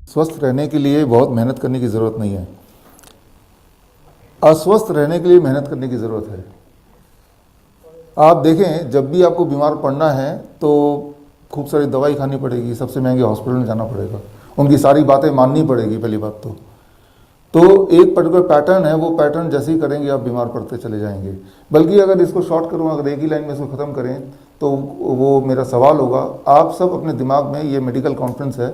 स्वस्थ रहने के लिए बहुत मेहनत करने की ज़रूरत नहीं है, अस्वस्थ रहने के लिए मेहनत करने की ज़रूरत है। आप देखें, जब भी आपको बीमार पड़ना है तो खूब सारी दवाई खानी पड़ेगी, सबसे महंगे हॉस्पिटल में जाना पड़ेगा, उनकी सारी बातें माननी पड़ेगी। पहली बात तो एक पर्टिकुलर पैटर्न है, वो पैटर्न जैसे ही करेंगे आप बीमार पड़ते चले जाएंगे। बल्कि अगर इसको शॉर्ट करूँ, अगर एक ही लाइन में इसको ख़त्म करें तो वो मेरा सवाल होगा, आप सब अपने दिमाग में, ये मेडिकल कॉन्फ्रेंस है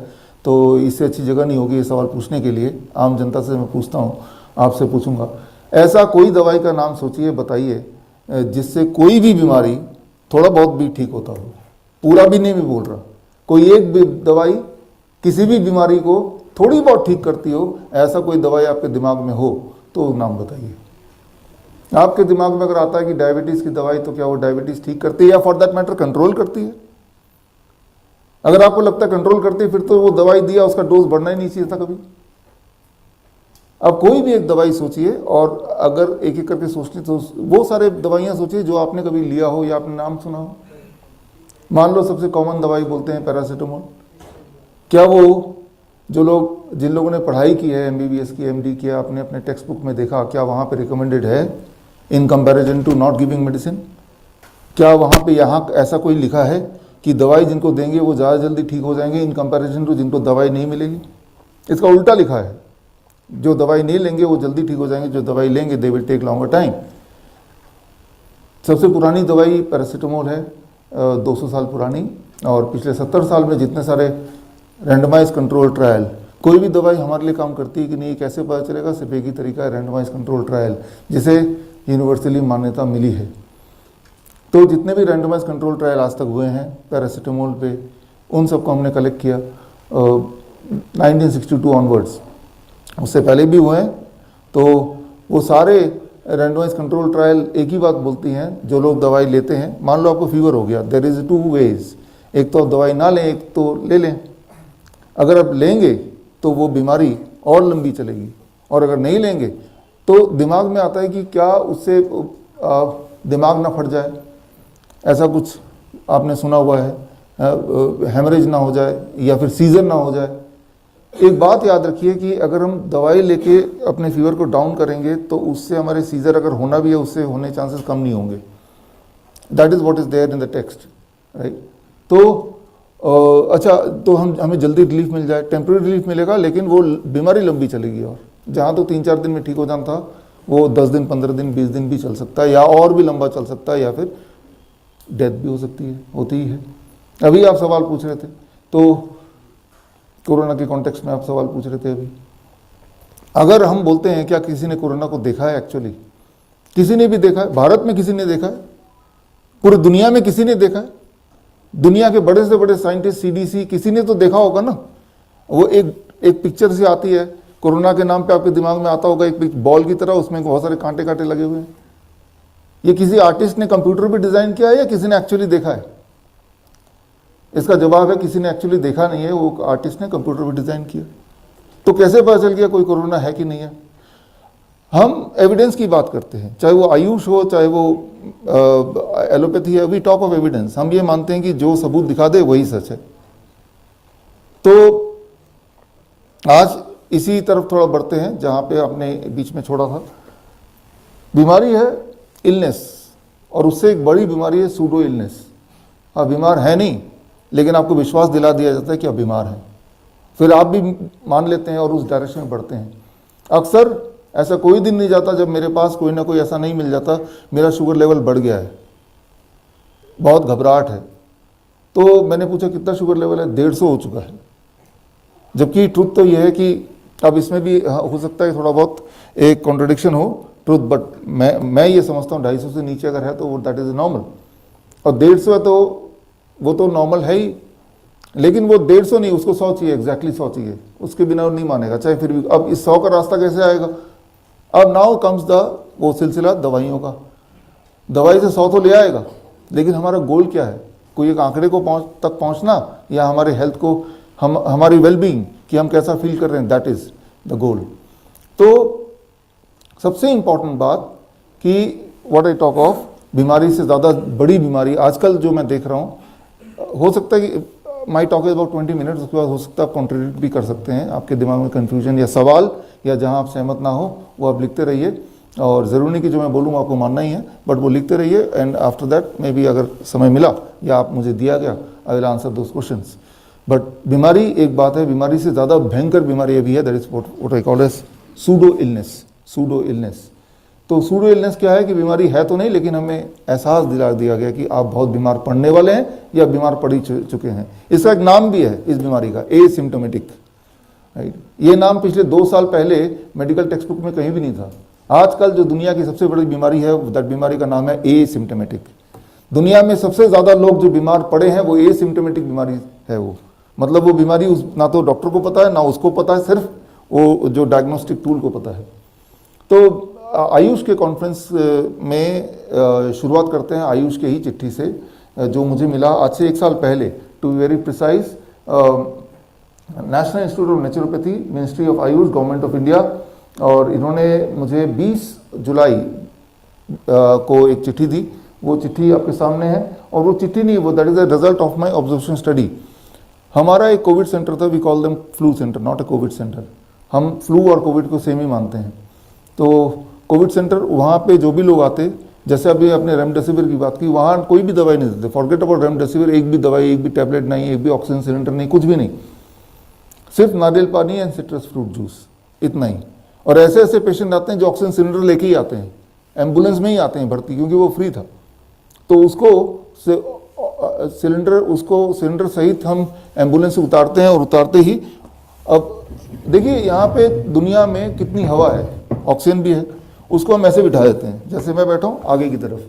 तो इससे अच्छी जगह नहीं होगी ये सवाल पूछने के लिए, आम जनता से मैं पूछता हूँ, आपसे पूछूंगा, ऐसा कोई दवाई का नाम सोचिए, बताइए जिससे कोई भी बीमारी थोड़ा बहुत भी ठीक होता हो। पूरा भी नहीं मैं बोल रहा, कोई एक भी दवाई किसी भी बीमारी को थोड़ी बहुत ठीक करती हो, ऐसा कोई दवाई आपके दिमाग में हो तो नाम बताइए। आपके दिमाग में अगर आता है कि डायबिटीज़ की दवाई, तो क्या वो डायबिटीज़ ठीक करती है या फॉर दैट मैटर कंट्रोल करती है? अगर आपको लगता है कंट्रोल करती है, फिर तो वो दवाई दिया उसका डोज बढ़ना ही नहीं चाहिए था कभी। अब कोई भी एक दवाई सोचिए, और अगर एक एक करके सोचते तो वो सारे दवाइयाँ सोचिए जो आपने कभी लिया हो या आपने नाम सुना हो। मान लो सबसे कॉमन दवाई बोलते हैं पैरासीटामोल। क्या वो जो लोग, जिन लोगों ने पढ़ाई की है, MBBS की, MD किया, आपने अपने टेक्स्ट बुक में देखा, क्या वहाँ पे रिकमेंडेड है in comparison to not giving medicine? क्या वहाँ पे यहाँ ऐसा कोई लिखा है कि दवाई जिनको देंगे वो ज़्यादा जल्दी ठीक हो जाएंगे इन कंपैरिजन टू जिनको दवाई नहीं मिलेगी? इसका उल्टा लिखा है, जो दवाई नहीं लेंगे वो जल्दी ठीक हो जाएंगे, जो दवाई लेंगे they will take longer time. सबसे पुरानी दवाई पैरासीटामोल है, 200 साल पुरानी, और पिछले 70 साल में जितने सारे रैंडमाइज कंट्रोल ट्रायल, कोई भी दवाई हमारे लिए काम करती है कि नहीं कैसे पता चलेगा? सिर्फ एक ही तरीका है, रैंडमाइज कंट्रोल ट्रायल, जिसे यूनिवर्सली मान्यता मिली है। तो जितने भी रैंडमाइज कंट्रोल ट्रायल आज तक हुए हैं पैरासीटामोल पे, उन सबको हमने कलेक्ट किया 1962 ऑनवर्ड्स, उससे पहले भी हुए हैं। तो वो सारे रैंडमाइज कंट्रोल ट्रायल एक ही बात बोलती हैं, जो लोग दवाई लेते हैं, मान लो आपको फीवर हो गया, देयर इज़ 2 वेज, एक तो आप दवाई ना लें, एक तो ले लें। अगर आप लेंगे तो वो बीमारी और लंबी चलेगी, और अगर नहीं लेंगे तो दिमाग में आता है कि क्या उससे दिमाग ना फट जाए, ऐसा कुछ आपने सुना हुआ है, हेमरेज ना हो जाए या फिर सीजर ना हो जाए। एक बात याद रखिए कि अगर हम दवाई लेके अपने फीवर को डाउन करेंगे तो उससे हमारे सीजर अगर होना भी है, उससे होने चांसेस कम नहीं होंगे। That is what is there in the text, right? तो अच्छा, तो हमें जल्दी रिलीफ मिल जाए, टेम्प्रेरी रिलीफ मिलेगा, लेकिन वो बीमारी लंबी चलेगी, और जहाँ तो 3-4 दिन में ठीक हो जाना था वो 10 दिन, 15 दिन, 20 दिन भी चल सकता है, या और भी लंबा चल सकता है, या फिर डेथ भी हो सकती है, होती ही है। अभी आप सवाल पूछ रहे थे, तो कोरोना के कॉन्टेक्स्ट में आप सवाल पूछ रहे थे अभी। अगर हम बोलते हैं क्या किसी ने कोरोना को देखा है? एक्चुअली किसी ने भी देखा है? भारत में किसी ने देखा है? पूरी दुनिया में किसी ने देखा है? दुनिया के बड़े से बड़े साइंटिस्ट, CDC, किसी ने तो देखा होगा ना। वो एक पिक्चर से आती है कोरोना के नाम पे, आपके दिमाग में आता होगा एक बॉल की तरह, उसमें बहुत सारे कांटे कांटे लगे हुए हैं। ये किसी आर्टिस्ट ने कंप्यूटर पे डिज़ाइन किया है या किसी ने एक्चुअली देखा है? इसका जवाब है किसी ने एक्चुअली देखा नहीं है, वो आर्टिस्ट ने कंप्यूटर पे डिज़ाइन किया। तो कैसे पता चल गया कोई कोरोना है कि नहीं है? हम एविडेंस की बात करते हैं, चाहे वो आयुष हो, चाहे वो एलोपैथी है, वी टॉक ऑफ एविडेंस। हम ये मानते हैं कि जो सबूत दिखा दे वही सच है। तो आज इसी तरफ थोड़ा बढ़ते हैं जहाँ पे आपने बीच में छोड़ा था। बीमारी है इलनेस, और उससे एक बड़ी बीमारी है सूडो इलनेस। आप बीमार है नहीं, लेकिन आपको विश्वास दिला दिया जाता है कि आप बीमार हैं, फिर आप भी मान लेते हैं और उस डायरेक्शन में बढ़ते हैं। अक्सर ऐसा कोई दिन नहीं जाता जब मेरे पास कोई ना कोई ऐसा नहीं मिल जाता, मेरा शुगर लेवल बढ़ गया है, बहुत घबराहट है। तो मैंने पूछा कितना शुगर लेवल है? 150 हो चुका है। जबकि ट्रुथ तो यह है कि अब इसमें भी हो सकता है थोड़ा बहुत एक कॉन्ट्रडिक्शन हो ट्रुथ, बट मैं ये समझता हूँ 250 से नीचे अगर है तो वो दैट इज़ नॉर्मल, और 150 है तो वो तो नॉर्मल है ही। लेकिन वो 150 नहीं, उसको 100 चाहिए, एग्जैक्टली 100 चाहिए, उसके बिना वो नहीं मानेगा, चाहे फिर भी। अब इस 100 का रास्ता कैसे आएगा? अब नाउ कम्स वो सिलसिला दवाइयों का। दवाई से 100 तो ले आएगा, लेकिन हमारा गोल क्या है? कोई एक आंकड़े को तक पहुंचना, या हमारे हेल्थ को, हमारी वेलबींग, कि हम कैसा फील कर रहे हैं, दैट इज द गोल। तो सबसे इंपॉर्टेंट बात कि व्हाट आई टॉक ऑफ, बीमारी से ज़्यादा बड़ी बीमारी आजकल जो मैं देख रहा हूँ, हो सकता है कि माई टॉक इज अबाउट 20 मिनट्स, उसके बाद हो सकता है आप कॉन्ट्रीब्यूट भी कर सकते हैं, आपके दिमाग में कन्फ्यूजन या सवाल या जहाँ आप सहमत ना हो वो आप लिखते रहिए, और ज़रूरी नहीं कि जो मैं बोलूँ आपको मानना ही है, बट वो लिखते रहिए, and after that may be अगर समय मिला या आप मुझे दिया गया, I will answer those questions. But बीमारी एक बात है, बीमारी से ज़्यादा भयंकर बीमारी अभी है, that is what I call as pseudo illness. तो सूडो इलनेस क्या है कि बीमारी है तो नहीं, लेकिन हमें एहसास दिला दिया गया कि आप बहुत बीमार पड़ने वाले हैं या बीमार पड़ ही चुके हैं। इसका एक नाम भी है इस बीमारी का, एसिम्टोमेटिक, राइट। ये नाम पिछले 2 साल पहले मेडिकल टेक्स्ट बुक में कहीं भी नहीं था। आजकल जो दुनिया की सबसे बड़ी बीमारी है, दैट बीमारी का नाम है एसिम्टोमेटिक। दुनिया में सबसे ज़्यादा लोग जो बीमार पड़े हैं वो एसिम्टोमेटिक बीमारी है। वो मतलब वो बीमारी ना तो डॉक्टर को पता है ना उसको पता है, सिर्फ वो जो डायग्नोस्टिक टूल को पता है। तो आयुष के कॉन्फ्रेंस में शुरुआत करते हैं आयुष के ही चिट्ठी से, जो मुझे मिला आज से 1 साल पहले, to be very precise, national institute of naturopathy, ministry of Ayush, government of India. और इन्होंने मुझे 20 जुलाई को एक चिट्ठी दी। वो चिट्ठी आपके सामने है, और वो चिट्ठी नहीं, वो that is the result of my observation study. हमारा एक कोविड सेंटर था, we call them flu centre, not a covid centre. हम फ्लू और कोविड को सेम ही मानते हैं। तो कोविड सेंटर, वहाँ पे जो भी लोग आते, जैसे अभी आपने रेमडेसिविर की बात की, वहाँ कोई भी दवाई नहीं देते, फॉरगेट अबाउट रेमडेसिविर, एक भी दवाई, एक भी टैबलेट नहीं, एक भी ऑक्सीजन सिलेंडर नहीं, कुछ भी नहीं, सिर्फ नारियल पानी एंड सिट्रस फ्रूट जूस, इतना ही। और ऐसे ऐसे पेशेंट आते हैं जो ऑक्सीजन सिलेंडर लेके ही आते हैं, एम्बुलेंस में ही आते हैं भर्ती, क्योंकि वो फ्री था। तो उसको सिलेंडर सहित हम एम्बुलेंस से उतारते हैं, और उतारते ही, अब देखिए यहाँ पे दुनिया में कितनी हवा है, ऑक्सीजन भी है, उसको हम ऐसे बिठा देते हैं, जैसे मैं बैठा हूँ आगे की तरफ,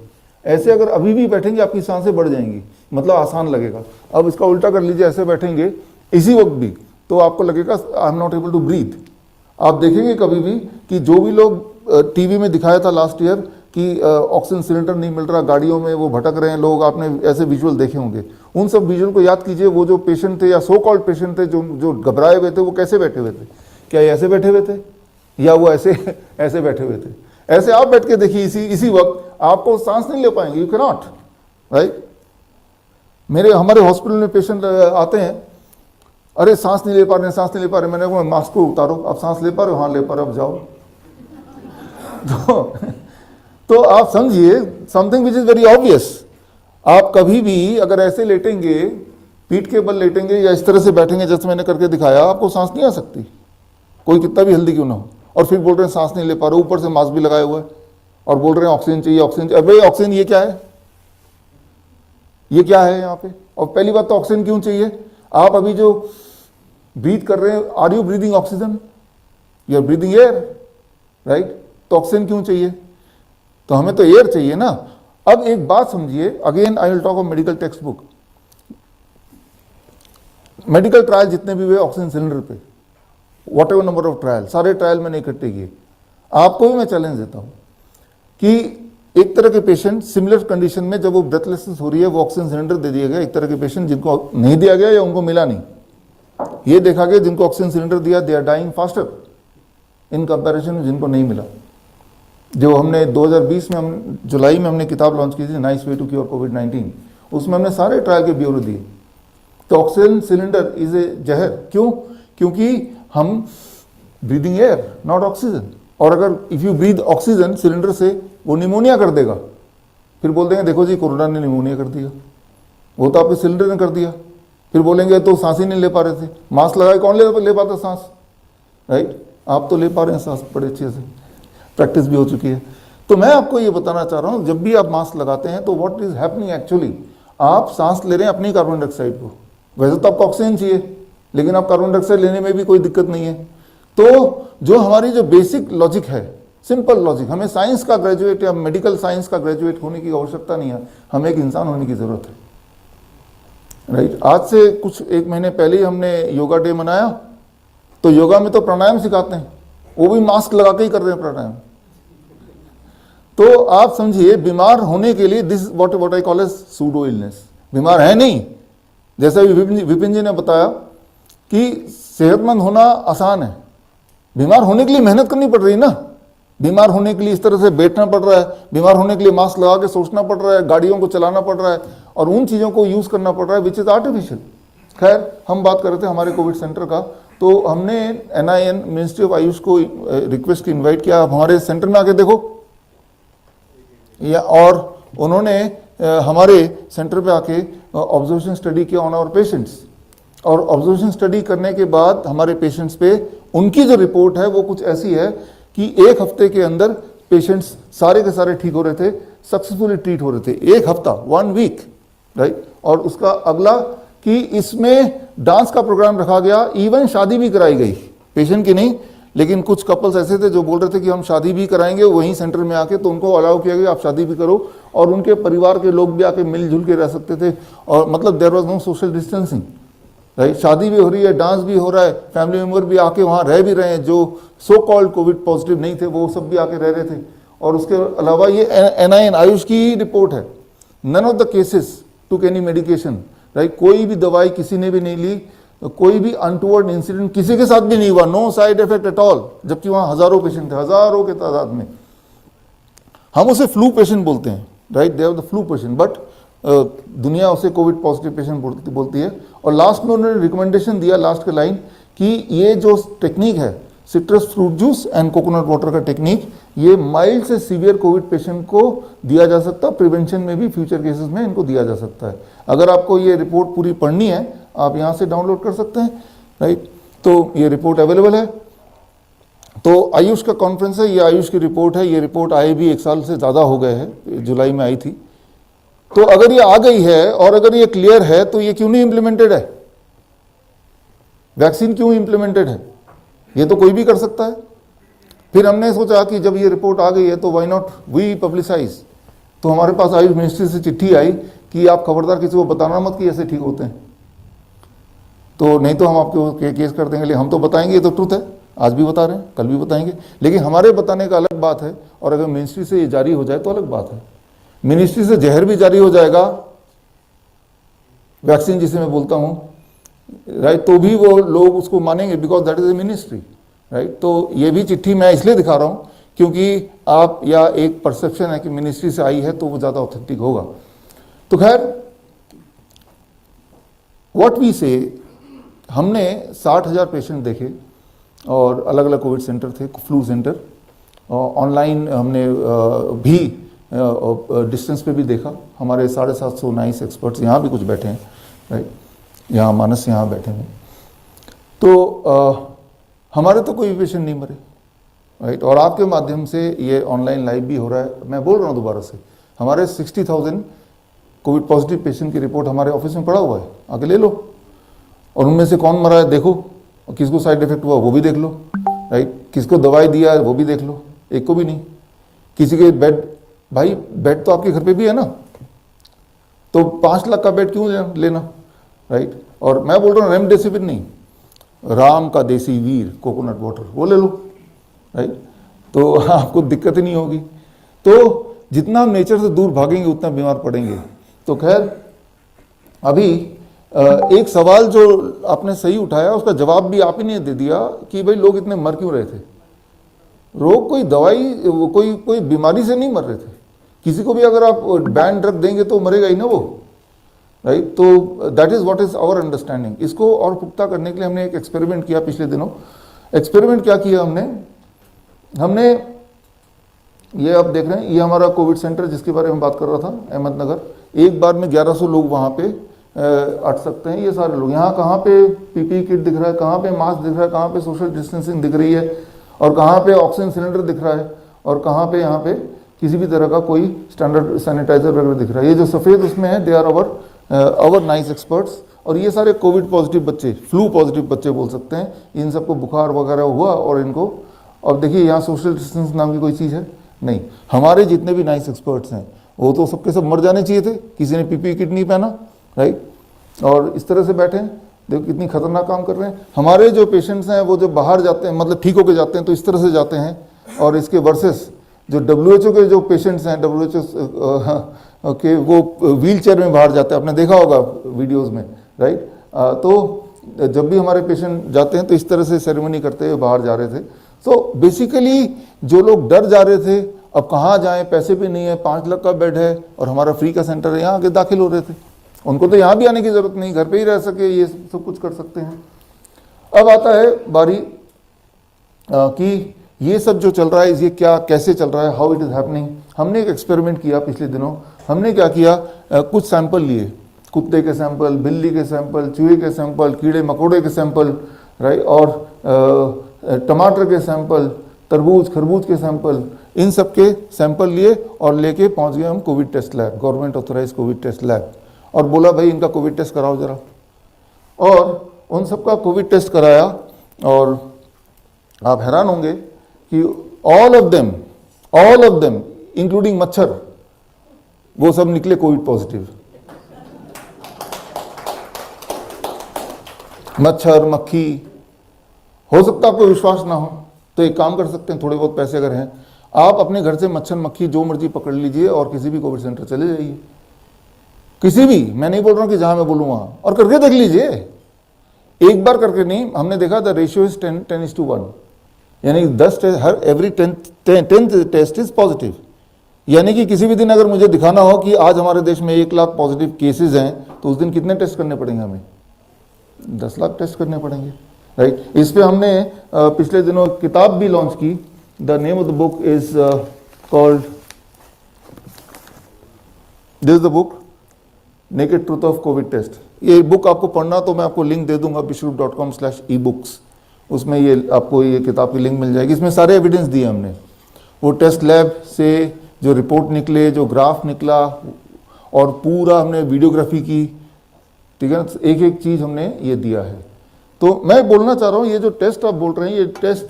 ऐसे अगर अभी भी बैठेंगे आपकी सांसें बढ़ जाएंगी, मतलब आसान लगेगा। अब इसका उल्टा कर लीजिए, ऐसे बैठेंगे इसी वक्त भी, तो आपको लगेगा I am not able to breathe. आप देखेंगे कभी भी कि जो भी लोग टीवी में दिखाया था लास्ट ईयर कि ऑक्सीजन सिलेंडर नहीं मिल रहा, गाड़ियों में वो भटक रहे हैं लोग, आपने ऐसे विजुअल देखे होंगे। उन सब विजुअल को याद कीजिए, वो जो पेशेंट थे या सो कॉल्ड पेशेंट थे जो घबराए हुए थे, वो कैसे बैठे हुए थे? क्या ये ऐसे बैठे हुए थे, या वो ऐसे ऐसे बैठे हुए थे? ऐसे आप बैठ के देखिए, इसी वक्त आपको सांस नहीं ले पाएंगे, यू कैन नॉट, राइट। हमारे हॉस्पिटल में पेशेंट आते हैं, अरे सांस नहीं ले पा रहे, मैंने कहा मास्क को उतारो, आप सांस ले पा रहे हो? हाँ ले पा रहे हो, अब जाओ। तो आप समझिए something which is very obvious. आप कभी भी अगर ऐसे लेटेंगे, पीठ के बल लेटेंगे या इस तरह से बैठेंगे जैसे मैंने करके दिखाया, आपको सांस नहीं आ सकती, कोई कितना भी हेल्दी क्यों ना हो। और फिर बोल रहे हैं सांस नहीं ले पा रहे, ऊपर से मास्क भी लगाए हुआ है, और बोल रहे हैं ऑक्सीजन चाहिए, ऑक्सीजन चाहिए। अरे ऑक्सीजन ये क्या है, ये क्या है यहाँ पे? और पहली बात तो ऑक्सीजन क्यों चाहिए? आप अभी जो ब्रीथ कर रहे हैं, are you breathing oxygen? You are breathing air, right. तो ऑक्सीजन क्यों चाहिए? तो हमें तो एयर चाहिए ना। अब एक बात समझिए, again I will talk of medical text book. Medical trial जितने भी हुए ऑक्सीजन सिलेंडर पे, what ever number of trial, सारे ट्रायल मैंने इकट्ठे किए। आपको भी मैं चैलेंज देता हूं कि एक तरह के पेशेंट सिमिलर कंडीशन में, जब वो ब्रेथलेसनेस हो रही है, वो ऑक्सीजन सिलेंडर दे दिया गया। एक तरह के पेशेंट जिनको नहीं दिया गया या उनको मिला नहीं, ये देखा गया जिनको ऑक्सीजन सिलेंडर दिया, they are dying faster in comparison में जिनको नहीं मिला। जो हमने 2020 में, हम जुलाई में हमने किताब लॉन्च की थी, नाइस वे टू क्योर कोविड-19, उसमें हमने सारे ट्रायल के ब्यौरे दिए। तो ऑक्सीजन सिलेंडर इज ए जहर, क्यों? क्योंकि हम ब्रीदिंग एयर नॉट ऑक्सीजन, और अगर if you breathe oxygen cylinder से, वो निमोनिया कर देगा। फिर बोल देंगे देखो जी कोरोना ने निमोनिया कर दिया, वो तो आपके सिलेंडर ने कर दिया। फिर बोलेंगे तो सांस ही नहीं ले पा रहे थे, मास्क लगाए कौन ले पाता सांस, राइट। आप तो ले पा रहे हैं सांस बड़े अच्छे से, प्रैक्टिस भी हो चुकी है। तो मैं आपको ये बताना चाह रहा हूँ, जब भी आप मास्क लगाते हैं तो व्हाट इज हैपनिंग एक्चुअली, आप सांस ले रहे हैं अपनी कार्बन डाइऑक्साइड को। वैसे तो आपको ऑक्सीजन चाहिए, लेकिन आप कार्बन डाइऑक्साइड लेने में भी कोई दिक्कत नहीं है। तो जो हमारी जो बेसिक लॉजिक है, सिंपल लॉजिक, हमें साइंस का ग्रेजुएट या मेडिकल साइंस का ग्रेजुएट होने की आवश्यकता नहीं है, हमें एक इंसान होने की जरूरत है, राइट। आज से कुछ 1 महीने पहले ही हमने योगा डे मनाया। तो योगा में तो प्राणायाम सिखाते हैं, वो भी मास्क लगा के ही कर रहे हैं प्राणायाम। तो आप समझिए, बीमार होने के लिए this what I call as pseudo illness. बीमार है नहीं, जैसा विपिन जी ने बताया कि सेहतमंद होना आसान है, बीमार होने के लिए मेहनत करनी पड़ रही है ना। बीमार होने के लिए इस तरह से बैठना पड़ रहा है, बीमार होने के लिए मास्क लगा के सोचना पड़ रहा है, गाड़ियों को चलाना पड़ रहा है, और उन चीज़ों को यूज़ करना पड़ रहा है विच इज़ आर्टिफिशियल। खैर हम बात कर रहे थे हमारे कोविड सेंटर का, तो हमने NIN मिनिस्ट्री ऑफ आयुष को रिक्वेस्ट की इन्वाइट किया, आप हमारे सेंटर में आके देखो, या और उन्होंने हमारे सेंटर पे आके ऑब्जर्वेशन स्टडी किया ऑन आवर पेशेंट्स, और ऑब्जर्वेशन स्टडी करने के बाद हमारे पेशेंट्स पे उनकी जो रिपोर्ट है वो कुछ ऐसी है कि 1 हफ्ते के अंदर पेशेंट्स सारे के सारे ठीक हो रहे थे, सक्सेसफुली ट्रीट हो रहे थे। 1 हफ्ता, 1 वीक, राइट। और उसका अगला कि इसमें डांस का प्रोग्राम रखा गया, इवन शादी भी कराई गई, पेशेंट की नहीं, लेकिन कुछ कपल्स ऐसे थे जो बोल रहे थे कि हम शादी भी कराएंगे वहीं सेंटर में आके, तो उनको अलाउ किया गया आप शादी भी करो, और उनके परिवार के लोग भी आके मिलजुल के रह सकते थे, और मतलब there was no social distancing, right. शादी भी हो रही है, डांस भी हो रहा है, फैमिली मेम्बर भी आके वहाँ रह भी रहे हैं, जो सो कॉल्ड कोविड पॉजिटिव नहीं थे वो सब भी आके रह रहे थे। और उसके अलावा ये NIN आयुष की रिपोर्ट है, none of the cases took any medication, right. कोई भी दवाई किसी ने भी नहीं ली, कोई भी अनटूवर्ड इंसिडेंट किसी के साथ भी नहीं हुआ, no side effect at all, जबकि वहाँ हजारों पेशेंट थे, हजारों के तादाद में। हम उसे फ्लू पेशेंट बोलते हैं, right, they are the flu patient, but दुनिया उसे कोविड पॉजिटिव पेशेंट बोलती है। और लास्ट में उन्होंने रिकमेंडेशन दिया, लास्ट के लाइन, कि ये जो टेक्निक है citrus fruit juice and coconut water का टेक्निक, ये माइल्ड से सीवियर कोविड पेशेंट को दिया जा सकता है, प्रिवेंशन में भी फ्यूचर केसेस में इनको दिया जा सकता है। अगर आपको ये रिपोर्ट पूरी पढ़नी है आप यहाँ से डाउनलोड कर सकते हैं, राइट। तो ये रिपोर्ट अवेलेबल है। तो आयुष का कॉन्फ्रेंस है, ये आयुष की रिपोर्ट है, ये रिपोर्ट आए भी 1 साल से ज़्यादा हो गए हैं, जुलाई में आई थी। तो अगर ये आ गई है और अगर ये क्लियर है तो ये क्यों नहीं इम्प्लीमेंटेड है, वैक्सीन क्यों इम्प्लीमेंटेड है, ये तो कोई भी कर सकता है। फिर हमने सोचा कि जब ये रिपोर्ट आ गई है तो व्हाई नॉट वी पब्लिसाइज। तो हमारे पास आयुष मिनिस्ट्री से चिट्ठी आई कि आप खबरदार किसी को बताना मत कि ऐसे ठीक होते हैं, तो नहीं तो हम आपको केस कर देंगे। हम तो बताएंगे, ये तो ट्रुथ है, आज भी बता रहे हैं, कल भी बताएंगे, लेकिन हमारे बताने का अलग बात है, और अगर मिनिस्ट्री से ये जारी हो जाए तो अलग बात है। मिनिस्ट्री से जहर भी जारी हो जाएगा, वैक्सीन जिसे मैं बोलता हूं, राइट, तो भी वो लोग उसको मानेंगे, because that is a ministry, right. तो ये भी चिट्ठी मैं इसलिए दिखा रहा हूं क्योंकि आप, या एक परसेप्शन है कि मिनिस्ट्री से आई है तो वो ज़्यादा ऑथेंटिक होगा। तो खैर, व्हाट वी से, हमने 60,000 पेशेंट देखे, और अलग अलग कोविड सेंटर थे, फ्लू सेंटर, ऑनलाइन हमने भी डिस्टेंस पे भी देखा। हमारे 750 नाइस एक्सपर्ट्स यहाँ भी कुछ बैठे हैं, राइट, यहाँ मानस यहाँ बैठे हैं। तो हमारे तो कोई पेशेंट नहीं मरे, राइट। और आपके माध्यम से ये ऑनलाइन लाइव भी हो रहा है। मैं बोल रहा हूँ दोबारा से, हमारे 60,000 कोविड पॉजिटिव पेशेंट की रिपोर्ट हमारे ऑफिस में पड़ा हुआ है, आके ले लो, और उनमें से कौन मरा है देखो, और किसको साइड इफेक्ट हुआ वो भी देख लो, राइट, किसको दवाई दिया है वो भी देख लो, एक को भी नहीं। किसी के बेड, भाई बेड तो आपके घर पे भी है ना, तो 5 लाख का बेड क्यों लेना, राइट। और मैं बोल रहा हूँ रेमडेसिविर नहीं, राम का देसी वीर कोकोनट वाटर वो ले लो, राइट, तो आपको दिक्कत ही नहीं होगी। तो जितना हम नेचर से दूर भागेंगे उतना बीमार पड़ेंगे। तो खैर, अभी एक सवाल जो आपने सही उठाया उसका जवाब भी आप ही ने दे दिया कि भाई लोग इतने मर क्यों रहे थे। रोग कोई दवाई, कोई बीमारी से नहीं मर रहे थे। किसी को भी अगर आप बैन ड्रग देंगे तो मरेगा ही ना वो, राइट। तो that is what is our understanding. इसको और पुख्ता करने के लिए हमने एक एक्सपेरिमेंट किया पिछले दिनों। एक्सपेरिमेंट क्या किया हमने ये आप देख रहे हैं, ये हमारा कोविड सेंटर जिसके बारे में बात कर रहा था, अहमदनगर। एक बार में 1100 लोग वहाँ पे अट सकते हैं, ये सारे लोग। यहाँ कहाँ पे पीपी किट दिख रहा है, कहाँ पे मास्क दिख रहा है, कहाँ पे सोशल डिस्टेंसिंग दिख रही है, और कहाँ पे ऑक्सीजन सिलेंडर दिख रहा है, और कहाँ पे यहाँ पे किसी भी तरह का कोई स्टैंडर्ड सैनिटाइजर वगैरह दिख रहा है। ये जो सफ़ेद उसमें है, they are our nice experts. और ये सारे कोविड पॉजिटिव बच्चे, फ्लू पॉजिटिव बच्चे बोल सकते हैं, इन सबको बुखार वगैरह हुआ और इनको, और देखिए यहाँ सोशल डिस्टेंस नाम की कोई चीज़ है नहीं। हमारे जितने भी नाइस एक्सपर्ट्स हैं वो तो सबके सब मर जाने चाहिए थे, किसी ने पीपी किट नहीं पहना, राइट, और इस तरह से बैठे हैं। देखो कितनी खतरनाक काम कर रहे हैं। हमारे जो पेशेंट्स हैं वो जो बाहर जाते हैं, मतलब ठीक होके जाते हैं तो इस तरह से जाते हैं, और इसके वर्सेस जो WHO के जो पेशेंट्स हैं, WHO के वो व्हील चेयर में बाहर जाते हैं, आपने देखा होगा वीडियोज़ में, राइट। तो जब भी हमारे पेशेंट जाते हैं तो इस तरह से सेरेमनी करते हुए बाहर जा रहे थे। तो बेसिकली जो लोग डर जा रहे थे, अब कहाँ जाएं, पैसे भी नहीं है, 5 लाख का बेड है और हमारा फ्री का सेंटर है, यहाँ आके दाखिल हो रहे थे। उनको तो यहाँ भी आने की ज़रूरत नहीं, घर पे ही रह सके, ये सब कुछ कर सकते हैं। अब आता है बारी कि ये सब जो चल रहा है ये क्या कैसे चल रहा है, हाउ इट इज़ हैपनिंग। हमने एक एक्सपेरिमेंट किया पिछले दिनों। हमने क्या किया, कुछ सैंपल लिए, कुत्ते के सैंपल, बिल्ली के सैंपल, चूहे के सैंपल, कीड़े मकोड़े के सैंपल, राइट, और टमाटर के सैंपल, तरबूज खरबूज के सैंपल, इन सब के सैंपल लिए और लेके पहुंच गए हम covid test lab, government authorise covid test lab, और बोला भाई इनका कोविड टेस्ट कराओ ज़रा। और उन सब का कोविड टेस्ट कराया और आप हैरान होंगे कि ऑल ऑफ देम इंक्लूडिंग मच्छर, वो सब निकले कोविड पॉजिटिव। मच्छर मक्खी, हो सकता है आपको विश्वास ना हो तो एक काम कर सकते हैं, थोड़े बहुत पैसे अगर हैं, आप अपने घर से मच्छर मक्खी जो मर्जी पकड़ लीजिए और किसी भी कोविड सेंटर चले जाइए, किसी भी, मैं नहीं बोल रहा हूं कि जहां मैं बोलूँ वहां, और करके देख लीजिए। एक बार करके नहीं, हमने देखा द रेशियो इज 10:1, यानी 10 हर every 10th test is positive. यानी कि किसी भी दिन अगर मुझे दिखाना हो कि आज हमारे देश में 1 लाख पॉजिटिव केसेस हैं, तो उस दिन कितने टेस्ट करने पड़ेंगे हमें? 10 लाख टेस्ट करने पड़ेंगे, राइट। इस पे हमने पिछले दिनों किताब भी लॉन्च की। The name of the book is called, this is the book naked truth of covid test. ये बुक आपको पढ़ना तो मैं आपको लिंक दे दूंगा bishrup.com/ebooks, उसमें ये आपको ये किताब की लिंक मिल जाएगी। इसमें सारे एविडेंस दिए हमने, वो टेस्ट लैब से जो रिपोर्ट निकले, जो ग्राफ निकला, और पूरा हमने वीडियोग्राफी की, ठीक है ना, एक एक चीज़ हमने ये दिया है। तो मैं बोलना चाह रहा हूँ, ये जो टेस्ट आप बोल रहे हैं ये टेस्ट,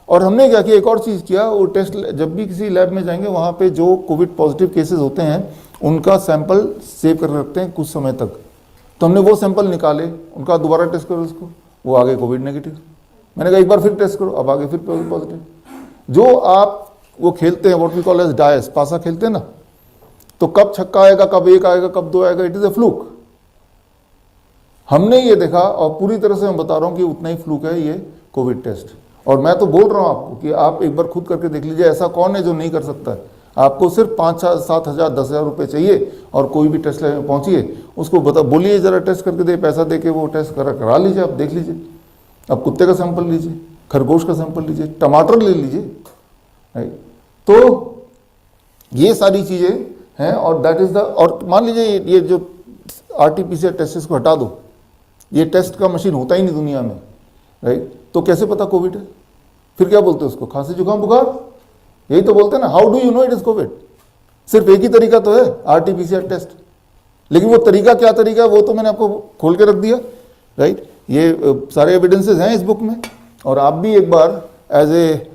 और हमने क्या किया, एक और चीज़ किया, वो टेस्ट जब भी किसी लैब में जाएंगे वहाँ पे जो कोविड पॉजिटिव केसेस होते हैं उनका सैंपल सेव कर रखते हैं कुछ समय तक। तो हमने वो सैंपल निकाले, उनका दोबारा टेस्ट करो उसको, वो आ गए कोविड नेगेटिव। मैंने कहा एक बार फिर टेस्ट करो, अब आगे फिर पॉजिटिव। जो आप वो खेलते हैं, what we call as dice, पासा खेलते हैं ना, तो कब छक्का आएगा, कब 1 आएगा, कब 2 आएगा, इट इज ए फ्लूक। हमने ये देखा और पूरी तरह से मैं बता रहा हूं कि उतना ही फ्लूक है ये कोविड टेस्ट। और मैं तो बोल रहा हूं आपको कि आप एक बार खुद करके देख लीजिए, ऐसा कौन है जो नहीं कर सकता है। आपको सिर्फ 5-7 हज़ार 10 हज़ार रुपये चाहिए और कोई भी टेस्ट लैब में पहुंचिए, उसको बता बोलिए जरा टेस्ट करके दे, पैसा दे के वो टेस्ट करा लीजिए, आप देख लीजिए। अब कुत्ते का सैंपल लीजिए, खरगोश का सैंपल लीजिए, टमाटर ले लीजिए, राइट। तो ये सारी चीज़ें हैं, और दैट इज़ द, और मान लीजिए ये जो RT-PCR टेस्ट को हटा दो, ये टेस्ट का मशीन होता ही नहीं दुनिया में, राइट। तो कैसे पता कोविड है? फिर क्या बोलते हैं उसको, खांसी जुकाम बुखार, यही तो बोलते हैं ना, how do you know it is Covid. सिर्फ एक ही तरीका तो है, RT-PCR टेस्ट, लेकिन वो तरीका क्या तरीका है वो तो मैंने आपको खोल के रख दिया, राइट। ये सारे एविडेंसेस हैं इस बुक में, और आप भी एक बार as a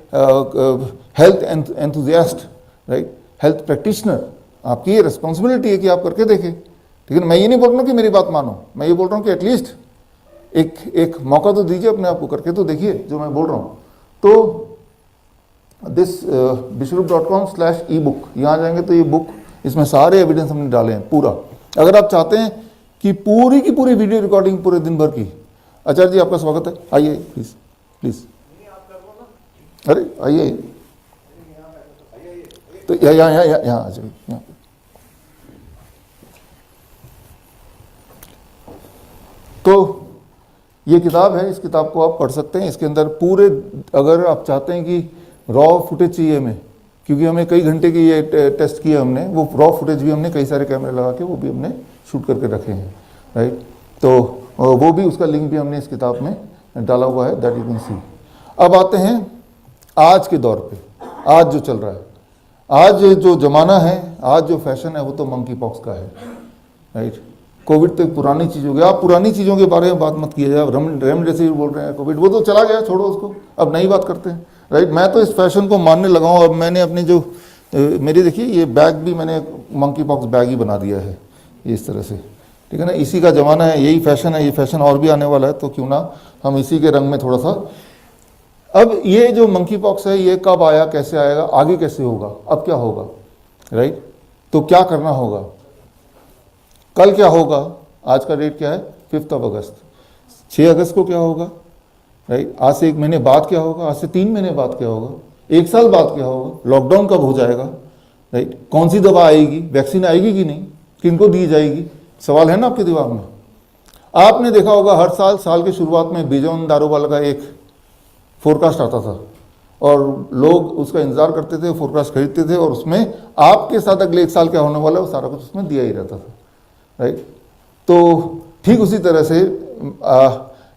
health enthusiast, right, health practitioner, आपकी ये रिस्पॉन्सिबिलिटी है कि आप करके देखें, ठीक है। मैं ये नहीं बोल रहा हूँ कि मेरी बात मानो, मैं ये बोल रहा हूँ कि एटलीस्ट एक मौका तो दीजिए अपने आप को, करके तो देखिए जो मैं बोल रहा हूँ। तो दिस bishrup.com/ebook, यहाँ जाएंगे तो ये बुक, इसमें सारे एविडेंस हमने डाले हैं पूरा। अगर आप चाहते हैं कि पूरी की पूरी वीडियो रिकॉर्डिंग पूरे दिन भर की, आचार्य जी आपका स्वागत है, आइए प्लीज प्लीज, अरे आइए, तो यहाँ आ जाइए, यहाँ। तो ये किताब है, इस किताब को आप पढ़ सकते हैं। इसके अंदर पूरे, अगर आप चाहते हैं कि रॉ फुटेज चाहिए हमें, क्योंकि हमें कई घंटे की ये टेस्ट किया हमने, वो रॉ फुटेज भी हमने कई सारे कैमरे लगा के वो भी हमने शूट करके रखे हैं, राइट। तो वो भी, उसका लिंक भी हमने इस किताब में डाला हुआ है, दैट यू कैन सी। अब आते हैं आज के दौर पे, आज जो चल रहा है, आज जो ज़माना है, आज जो फैशन है, वो तो मंकी पॉक्स का है, राइट। कोविड तो एक पुरानी चीज़ हो गई, आप पुरानी चीज़ों के बारे में बात मत कीजिए। आप रेमडेसिविर बोल रहे हैं, कोविड वो तो चला गया, छोड़ो उसको, अब नई बात करते हैं, राइट। मैं तो इस फैशन को मानने लगा हूँ। अब मैंने अपनी जो मेरी देखिए ये बैग भी मैंने मंकी पॉक्स बैग ही बना दिया है, इस तरह से, ठीक है ना। इसी का ज़माना है, यही फैशन है, ये फैशन और भी आने वाला है, तो क्यों ना हम इसी के रंग में थोड़ा सा। अब ये जो मंकी पॉक्स है, ये कब आया, कैसे आएगा, आगे कैसे होगा, अब क्या होगा, राइट। तो क्या करना होगा, कल क्या होगा, आज का डेट क्या है, 5 अगस्त, 6 अगस्त को क्या होगा, राइट। आज से 1 महीने बाद क्या होगा, आज से 3 महीने बाद क्या होगा, 1 साल बाद क्या होगा, लॉकडाउन कब हो जाएगा, राइट। कौन सी दवा आएगी, वैक्सीन आएगी कि नहीं, किनको दी जाएगी, सवाल है ना आपके दिमाग में? आपने देखा होगा हर साल साल के शुरुआत में बिजोन दारूवाला का एक फोरकास्ट आता था और लोग उसका इंतजार करते थे, फोरकास्ट खरीदते थे और उसमें आपके साथ अगले एक साल क्या होने वाला है वो सारा कुछ उसमें दिया ही रहता था, राइट। तो ठीक उसी तरह से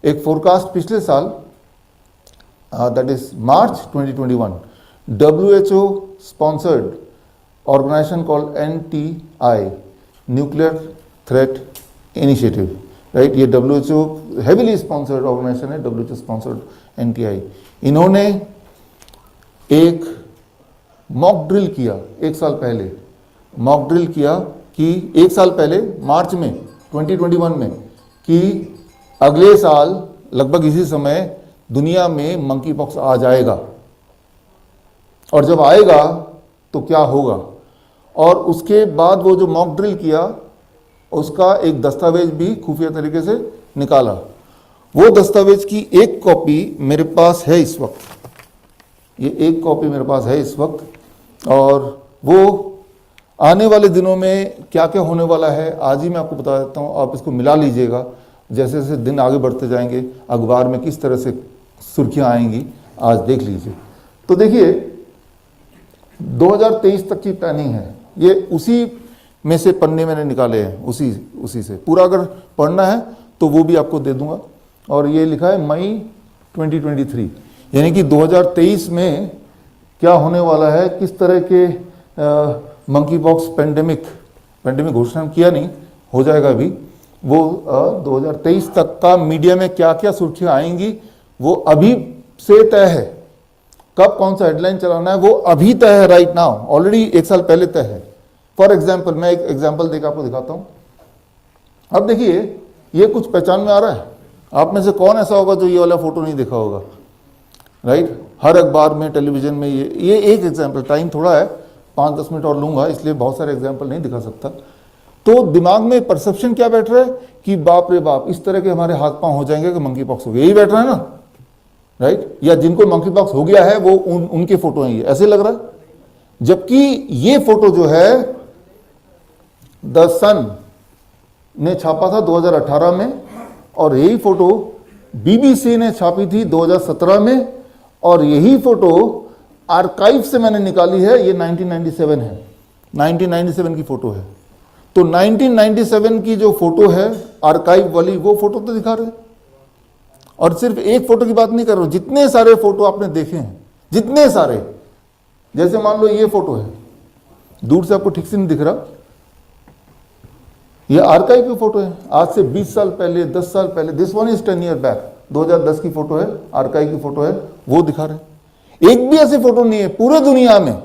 एक फोरकास्ट पिछले साल, that is March 2021, WHO sponsored organisation called NTI, nuclear threat initiative, right. ये WHO हेविली स्पॉन्सर्ड ऑर्गेनाइजेशन है, WHO स्पॉन्सर्ड NTI। इन्होंने एक मॉक ड्रिल किया एक साल पहले, मॉक ड्रिल किया कि एक साल पहले मार्च में 2021 में कि अगले साल लगभग इसी समय दुनिया में मंकी पॉक्स आ जाएगा और जब आएगा तो क्या होगा। और उसके बाद वो जो मॉक ड्रिल किया उसका एक दस्तावेज भी खुफिया तरीके से निकाला। वो दस्तावेज की एक कॉपी मेरे पास है इस वक्त, ये एक कॉपी मेरे पास है इस वक्त, और वो आने वाले दिनों में क्या क्या होने वाला है आज ही मैं आपको बता देता हूँ। आप इसको मिला लीजिएगा, जैसे जैसे दिन आगे बढ़ते जाएंगे अखबार में किस तरह से सुर्खियाँ आएंगी, आज देख लीजिए। तो देखिए 2023 तक की प्लानिंग है, ये उसी में से पन्ने मैंने निकाले हैं, उसी से पूरा अगर पढ़ना है तो वो भी आपको दे दूंगा। और ये लिखा है मई 2023, यानी कि 2023 में क्या होने वाला है, किस तरह के मंकी पॉक्स पेंडेमिक घोषणा किया नहीं, हो जाएगा अभी वो 2023 तक का मीडिया में क्या क्या सुर्खियां आएंगी वो अभी से तय है। कब कौन सा हेडलाइन चलाना है वो अभी तय है, राइट नाउ, ऑलरेडी एक साल पहले तय है। फॉर एग्जाम्पल मैं एक एग्जाम्पल देकर आपको दिखाता हूं। अब देखिए ये कुछ पहचान में आ रहा है, आप में से कौन ऐसा होगा जो ये वाला फोटो नहीं देखा होगा, राइट। हर अखबार में, टेलीविजन में ये एक एग्जाम्पल, टाइम थोड़ा है 5-10 मिनट और लूंगा इसलिए बहुत सारे एग्जाम्पल नहीं दिखा सकता। तो दिमाग में परसेप्शन क्या बैठ रहा है कि बाप रे बाप इस तरह के हमारे हाथ पांव हो जाएंगे कि मंकी पॉक्स हो गया, यही बैठ रहा है ना, राइट। या जिनको मंकी पॉक्स हो गया है वो उनके फोटो हैं, ये ऐसे लग रहा है। जबकि ये फोटो जो है द सन ने छापा था 2018 में और यही फोटो BBC ने छापी थी 2017 में और यही फोटो आर्काइव से मैंने निकाली है, ये 1997 है, 1997 की फोटो है। तो 1997 की जो फोटो है आर्काइव वाली वो फोटो तो दिखा रहे हैं। और सिर्फ एक फोटो की बात नहीं कर रहा हूं, जितने सारे फोटो आपने देखे हैं, जितने सारे, जैसे मान लो ये फोटो है, दूर से आपको ठीक से नहीं दिख रहा, ये आर्काइव की फोटो है, आज से 20 साल पहले, 10 साल पहले, this one is 10 year back, 2010 की फोटो है, आर्काइव की फोटो है, वो दिखा रहे हैं। एक भी ऐसी फोटो नहीं है पूरे दुनिया में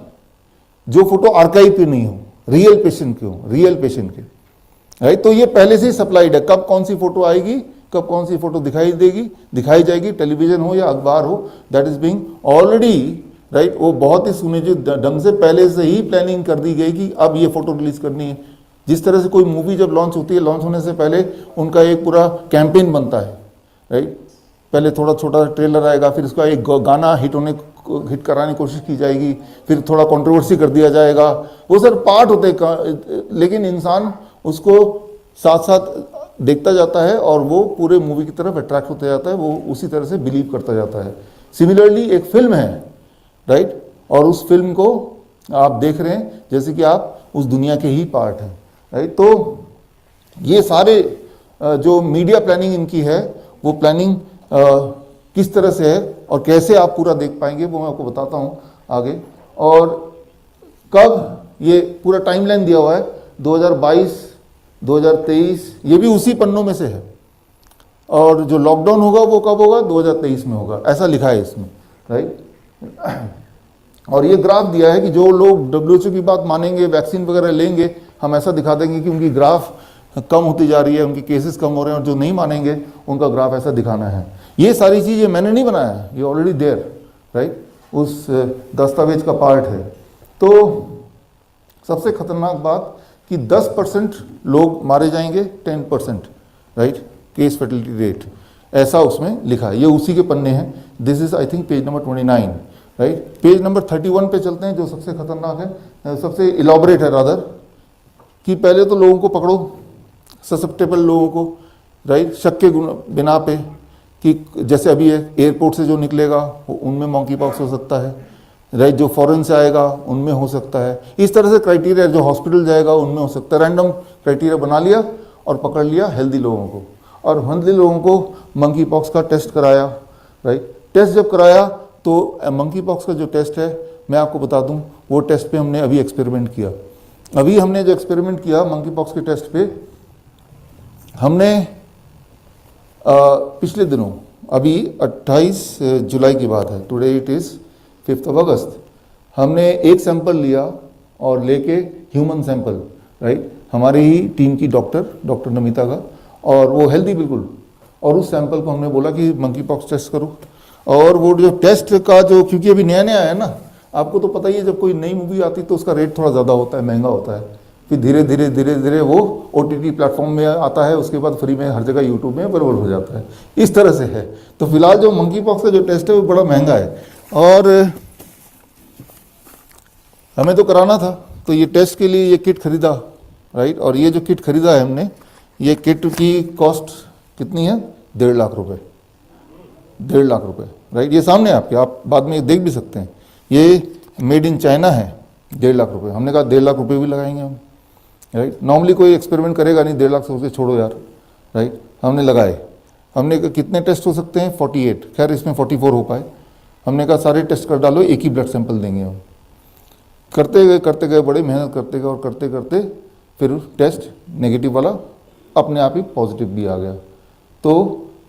जो फोटो आर्काइव की नहीं हो, रियल पेशेंट की हो, रियल पेशेंट की, राइट। तो ये पहले से ही सप्लाइड है, कब कौन सी फोटो आएगी, कब कौन सी फोटो दिखाई जाएगी, टेलीविजन हो या अखबार हो, that is being already, right. वो बहुत ही सुनिश्चित ढंग से पहले से ही प्लानिंग कर दी गई कि अब ये फोटो रिलीज करनी है। जिस तरह से कोई मूवी जब लॉन्च होती है, लॉन्च होने से पहले उनका एक पूरा कैंपेन बनता है, राइट। पहले थोड़ा छोटा ट्रेलर आएगा, फिर उसका एक गाना हिट कराने की कोशिश की जाएगी, फिर थोड़ा कंट्रोवर्सी कर दिया जाएगा, वो सर पार्ट होते हैं, लेकिन इंसान उसको साथ साथ देखता जाता है और वो पूरे मूवी की तरफ अट्रैक्ट होता जाता है, वो उसी तरह से बिलीव करता जाता है। सिमिलरली एक फिल्म है, राइट, और उस फिल्म को आप देख रहे हैं जैसे कि आप उस दुनिया के ही पार्ट हैं, राइट। तो ये सारे जो मीडिया प्लानिंग इनकी है वो प्लानिंग किस तरह से है और कैसे आप पूरा देख पाएंगे वो मैं आपको बताता हूँ आगे। और कब ये पूरा टाइमलाइन दिया हुआ है 2022, 2023, ये भी उसी पन्नों में से है। और जो लॉकडाउन होगा वो कब होगा, 2023 में होगा, ऐसा लिखा है इसमें, राइट। और ये ग्राफ दिया है कि जो लोग WHO की बात मानेंगे, वैक्सीन वगैरह लेंगे, हम ऐसा दिखा देंगे कि उनकी ग्राफ कम होती जा रही है, उनकी केसेस कम हो रहे हैं, और जो नहीं मानेंगे उनका ग्राफ ऐसा दिखाना है। ये सारी चीज़ें मैंने नहीं बनाया है, ये ऑलरेडी देयर, राइट, उस दस्तावेज का पार्ट है। तो सबसे खतरनाक बात कि 10% लोग मारे जाएंगे, 10%, राइट, केस फर्टिलिटी रेट, ऐसा उसमें लिखा है। ये उसी के पन्ने हैं, this is I think page number 29, right. Page number 31 पे चलते हैं, जो सबसे खतरनाक है, सबसे इलॉबरेट है रादर, कि पहले तो लोगों को पकड़ो, ससेप्टेबल लोगों को, राइट, शक के बिना पे कि जैसे अभी है एयरपोर्ट से जो निकलेगा उनमें मंकी पॉक्स हो सकता है, राइट, जो फॉरेन से आएगा उनमें हो सकता है, इस तरह से क्राइटेरिया, जो हॉस्पिटल जाएगा उनमें हो सकता है। रैंडम क्राइटेरिया बना लिया और पकड़ लिया हेल्दी लोगों को, और हेल्दी लोगों को मंकी पॉक्स का टेस्ट कराया, राइट। टेस्ट जब कराया तो मंकी पॉक्स का जो टेस्ट है, मैं आपको बता दूं, वो टेस्ट पे हमने अभी एक्सपेरिमेंट किया। अभी हमने जो एक्सपेरिमेंट किया मंकी पॉक्स के टेस्ट पे, हमने पिछले दिनों, अभी 28 जुलाई की बात है, टुडे इट इज़ 5 अगस्त, हमने एक सैंपल लिया और लेके ह्यूमन सैंपल, राइट, हमारी ही टीम की डॉक्टर नमिता का, और वो हेल्दी बिल्कुल, और उस सैंपल को हमने बोला कि मंकी पॉक्स टेस्ट करो। और वो जो टेस्ट का जो, क्योंकि अभी नया नया है ना, आपको तो पता ही है, जब कोई नई मूवी आती तो उसका रेट थोड़ा ज़्यादा होता है, महंगा होता है, फिर धीरे धीरे वो OTT प्लेटफॉर्म में आता है, उसके बाद फ्री में हर जगह यूट्यूब में अवेलेबल हो जाता है, इस तरह से है। तो फिलहाल जो मंकी पॉक्स का जो टेस्ट है वो बड़ा महंगा है, और हमें तो कराना था, तो ये टेस्ट के लिए ये किट खरीदा, राइट, और ये जो किट खरीदा है हमने, ये किट की कॉस्ट कितनी है? 1.5 लाख रुपए, 1.5 लाख रुपए, राइट, ये सामने आपके, आप बाद में देख भी सकते हैं, ये मेड इन चाइना है, 1.5 लाख रुपए। हमने कहा 1.5 लाख रुपए भी लगाएंगे हम, राइट, नॉर्मली कोई एक्सपेरिमेंट करेगा नहीं 1.5 लाख सोच के, छोड़ो यार, राइट, हमने लगाए। हमने कहा कितने टेस्ट हो सकते हैं? 48, खैर इसमें 44 हो पाए। हमने कहा सारे टेस्ट कर डालो, एक ही ब्लड सैंपल देंगे हम। करते गए, बड़ी मेहनत करते गए, और करते करते फिर टेस्ट नेगेटिव वाला अपने आप ही पॉजिटिव भी आ गया। तो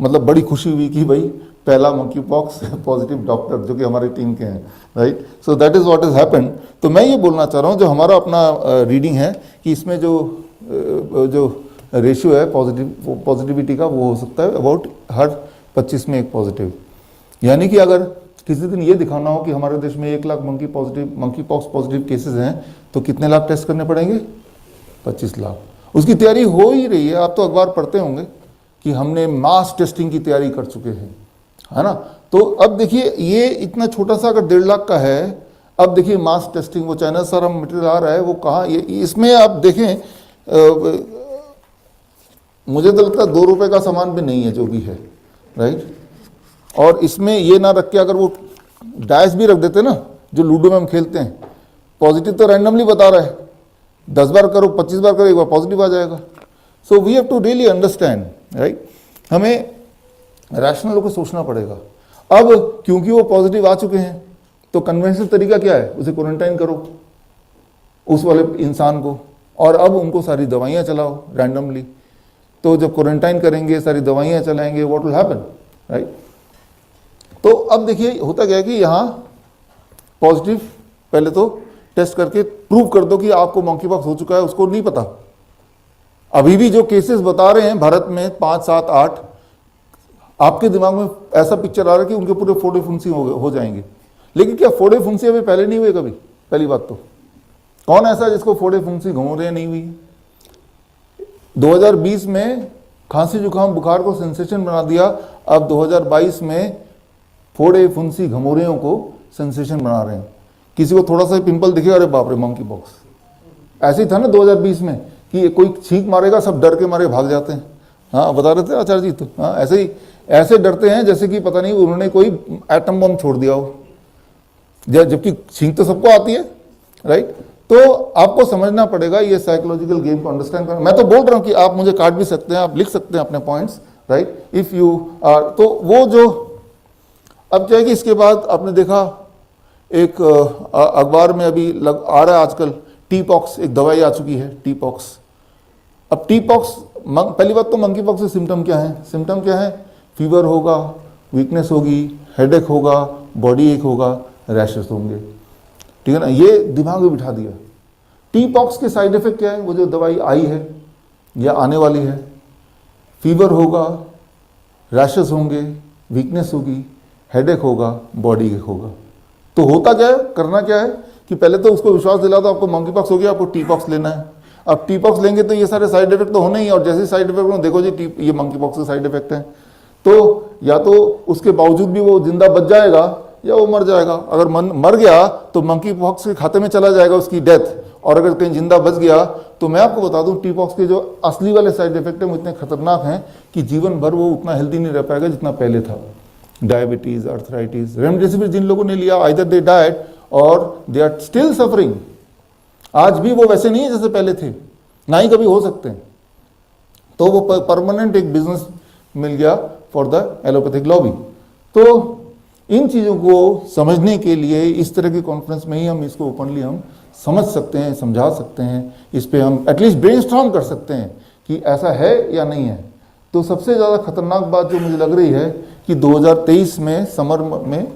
मतलब बड़ी खुशी हुई कि भाई पहला मंकी पॉक्स पॉजिटिव डॉक्टर जो कि हमारी टीम के हैं, right. So that is what is happened. तो मैं ये बोलना चाह रहा हूँ, जो हमारा अपना रीडिंग है कि इसमें जो रेशियो है पॉजिटिविटी का, वो हो सकता है अबाउट हर 25 में एक पॉजिटिव। यानी कि अगर किसी दिन ये दिखाना हो कि हमारे देश में 1 lakh monkey pox positive cases हैं, तो कितने लाख टेस्ट करने पड़ेंगे? 25 लाख। उसकी तैयारी हो ही रही है, आप तो अखबार पढ़ते होंगे कि हमने मास टेस्टिंग की तैयारी कर चुके हैं, है ना। तो अब देखिए, ये इतना छोटा सा अगर 1.5 लाख का है, अब देखिए मास टेस्टिंग, वो चाइना से सारा मटेरियल आ रहा है, वो कहाँ, ये इसमें आप देखें, मुझे तो लगता है 2 रुपए का सामान भी नहीं है जो भी है, राइट। और इसमें ये ना रख के अगर वो डाइस भी रख देते ना, जो लूडो में हम खेलते हैं, पॉजिटिव तो रैंडमली बता रहा है, 10 बार करो, 25 बार करो, एक बार पॉजिटिव आ जाएगा। So we have to really understand, right. हमें रैशनल होकर सोचना पड़ेगा। अब क्योंकि वो पॉजिटिव आ चुके हैं, तो कन्वेंशनल तरीका क्या है? उसे क्वारंटाइन करो, उस वाले इंसान को, और अब उनको सारी दवाइयाँ चलाओ रैंडमली। तो जब क्वारंटाइन करेंगे, सारी दवाइयाँ चलाएंगे, व्हाट विल हैपन, राइट। तो अब देखिए होता क्या है कि यहाँ पॉजिटिव पहले तो टेस्ट करके प्रूव कर दो कि आपको मंकी पॉक्स हो चुका है, उसको नहीं पता। अभी भी जो केसेस बता रहे हैं भारत में 5, 7, 8, आपके दिमाग में ऐसा पिक्चर आ रहा है कि उनके पूरे फोड़े फुंसी हो जाएंगे। लेकिन क्या फोड़े फुंसी अभी पहले नहीं हुए कभी? पहली बात तो कौन ऐसा जिसको फोड़े फुंसी घमौरियां नहीं हुई? 2020 में खांसी जुकाम बुखार को सेंसेशन बना दिया, अब 2022 में फोड़े फुंसी घमौरियों को सेंसेशन बना रहे हैं। किसी को थोड़ा सा पिंपल दिखेगा, अरे बाप रे मंकी पॉक्स। ऐसे ही था ना 2020 में कि कोई छींक मारेगा, सब डर के मारे भाग जाते हैं। हाँ, बता रहे थे आचार्य जी, तो हाँ ऐसे डरते हैं जैसे कि पता नहीं उन्होंने कोई एटम बम छोड़ दिया हो, जबकि छींक तो सबको आती है, राइट। तो आपको समझना पड़ेगा ये साइकोलॉजिकल गेम को अंडरस्टैंड करना। मैं तो बोल रहा हूँ कि आप मुझे काट भी सकते हैं, आप लिख सकते हैं अपने points, right, if you are. तो वो जो अब क्या है कि इसके बाद आपने देखा एक अखबार में अभी आ रहा है आजकल, टी पॉक्स, एक दवाई आ चुकी है टी पॉक्स। अब टी पॉक्स, पहली बात तो मंकी पॉक्स के सिम्टम क्या है? सिम्टम क्या है? फीवर होगा, वीकनेस होगी, हेडेक होगा, बॉडी एक होगा, रैशेस होंगे, ठीक है ना। ये दिमाग में बिठा दिया। टी पॉक्स के साइड इफेक्ट क्या है? वो जो दवाई आई है या आने वाली है, फीवर होगा, रैशेस होंगे, वीकनेस होगी, हेडेक होगा, बॉडी एक होगा। तो होता क्या है, करना क्या है कि पहले तो उसको विश्वास दिला दो आपको मंकी पॉक्स हो गया, आपको टी पॉक्स लेना है। अब टी पॉक्स लेंगे तो ये सारे साइड इफेक्ट तो होने ही, और जैसे साइड इफेक्ट हो, देखो जी ये मंकी पॉक्स के साइड इफेक्ट हैं, तो या तो उसके बावजूद भी वो जिंदा बच जाएगा, या वो मर जाएगा। अगर मर गया तो मंकी पॉक्स के खाते में चला जाएगा उसकी डेथ, और अगर कहीं जिंदा बच गया तो मैं आपको बता दूं टी पॉक्स के जो असली वाले साइड इफेक्ट हैं वो इतने खतरनाक हैं कि जीवन भर वो उतना हेल्दी नहीं रह पाएगा जितना पहले था। डायबिटीज, अर्थराइटिस, रेमडेसिविर जिन लोगों ने लिया आइदर दे डाइड और दे आर स्टिल सफरिंग। आज भी वो वैसे नहीं है जैसे पहले थे, ना ही कभी हो सकते हैं। तो वो परमानेंट एक बिजनेस मिल गया फॉर द एलोपैथिक लॉबी। तो इन चीज़ों को समझने के लिए इस तरह के कॉन्फ्रेंस में ही हम इसको ओपनली हम समझ सकते हैं, समझा सकते हैं, इस पे हम एटलीस्ट ब्रेनस्टॉर्म कर सकते हैं कि ऐसा है या नहीं है। तो सबसे ज़्यादा खतरनाक बात जो मुझे लग रही है कि 2023 में समर में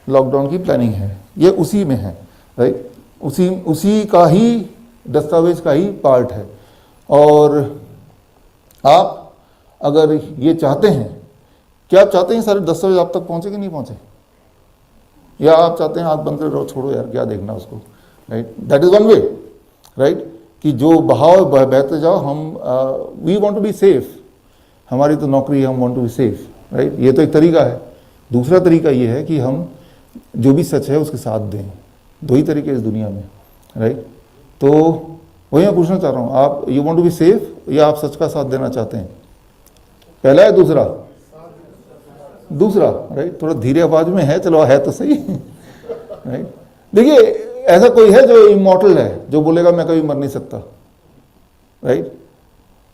लॉकडाउन की प्लानिंग है, ये उसी में है, राइट, उसी का ही दस्तावेज का ही पार्ट है। और आप अगर ये चाहते हैं, क्या आप चाहते हैं सारे दस्तावेज आप तक पहुँचे कि नहीं पहुँचे, या आप चाहते हैं आँख बंद कर रहो, छोड़ो यार क्या देखना उसको, right, that is one way, right, कि जो बहाव बहते जाओ। हम we want to be safe, हमारी तो नौकरी है, हम want to be safe, right, ये तो एक तरीका है। दूसरा तरीका ये है कि हम जो भी सच है उसके साथ दें। दो ही तरीके इस दुनिया में, राइट। तो वही मैं पूछना चाह रहा हूँ, आप you want to be safe या आप सच का साथ देना चाहते हैं? पहला है दूसरा? दूसरा, राइट, थोड़ा धीरे आवाज में है, चलो है तो सही, राइट। देखिए ऐसा कोई है जो इमॉर्टल है, जो बोलेगा मैं कभी मर नहीं सकता, राइट।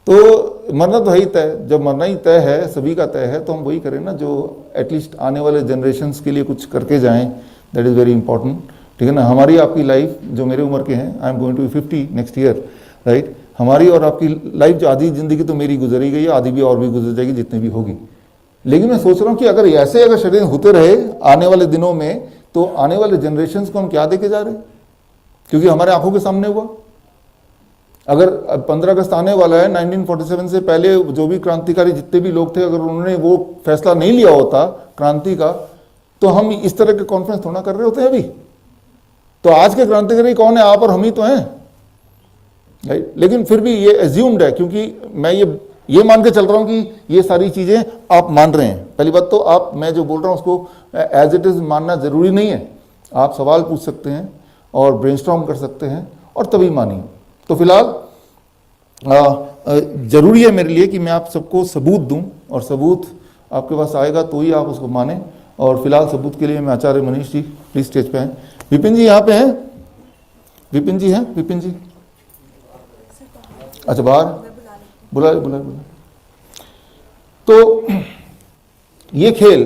तो मरना तो है ही तय, जब मरना ही तय है, सभी का तय है, तो हम वही करें ना जो एटलीस्ट आने वाले जनरेशन्स के लिए कुछ करके जाएं। दैट इज़ वेरी इंपॉर्टेंट, ठीक है ना। हमारी आपकी लाइफ जो मेरे उम्र के हैं, I am going to be 50 next year, right, हमारी और आपकी लाइफ जो आधी ज़िंदगी तो मेरी गुजरी गई है, आधी भी और भी गुजर जाएगी जितनी भी होगी। लेकिन मैं सोच रहा हूँ कि अगर ऐसे अगर शरीर होते रहे आने वाले दिनों में, तो आने वाले जनरेशन्स को हम क्या देके जा रहे हैं, क्योंकि हमारे आंखों के सामने हुआ। अगर 15 अगस्त आने वाला है, 1947 से पहले जो भी क्रांतिकारी जितने भी लोग थे, अगर उन्होंने वो फैसला नहीं लिया होता क्रांति का, तो हम इस तरह के कॉन्फ्रेंस थोड़ा कर रहे होते हैं अभी। तो आज के क्रांतिकारी कौन है? आप और हम ही तो हैं, राइट। लेकिन फिर भी ये एज्यूम्ड है, क्योंकि मैं ये मान के चल रहा हूं कि ये सारी चीजें आप मान रहे हैं। पहली बात तो आप, मैं जो बोल रहा हूं उसको एज इट इज मानना जरूरी नहीं है। आप सवाल पूछ सकते हैं और ब्रेनस्टॉर्म कर सकते हैं और तभी मानिए। तो फिलहाल जरूरी है मेरे लिए कि मैं आप सबको सबूत दूं, और सबूत आपके पास आएगा तो ही आप उसको माने। और फिलहाल सबूत के लिए मैं आचार्य मनीष जी प्लीज स्टेज पे हैं। विपिन जी यहाँ पे हैं? विपिन जी हैं? विपिन जी अच्छा बाहर बुला। तो ये खेल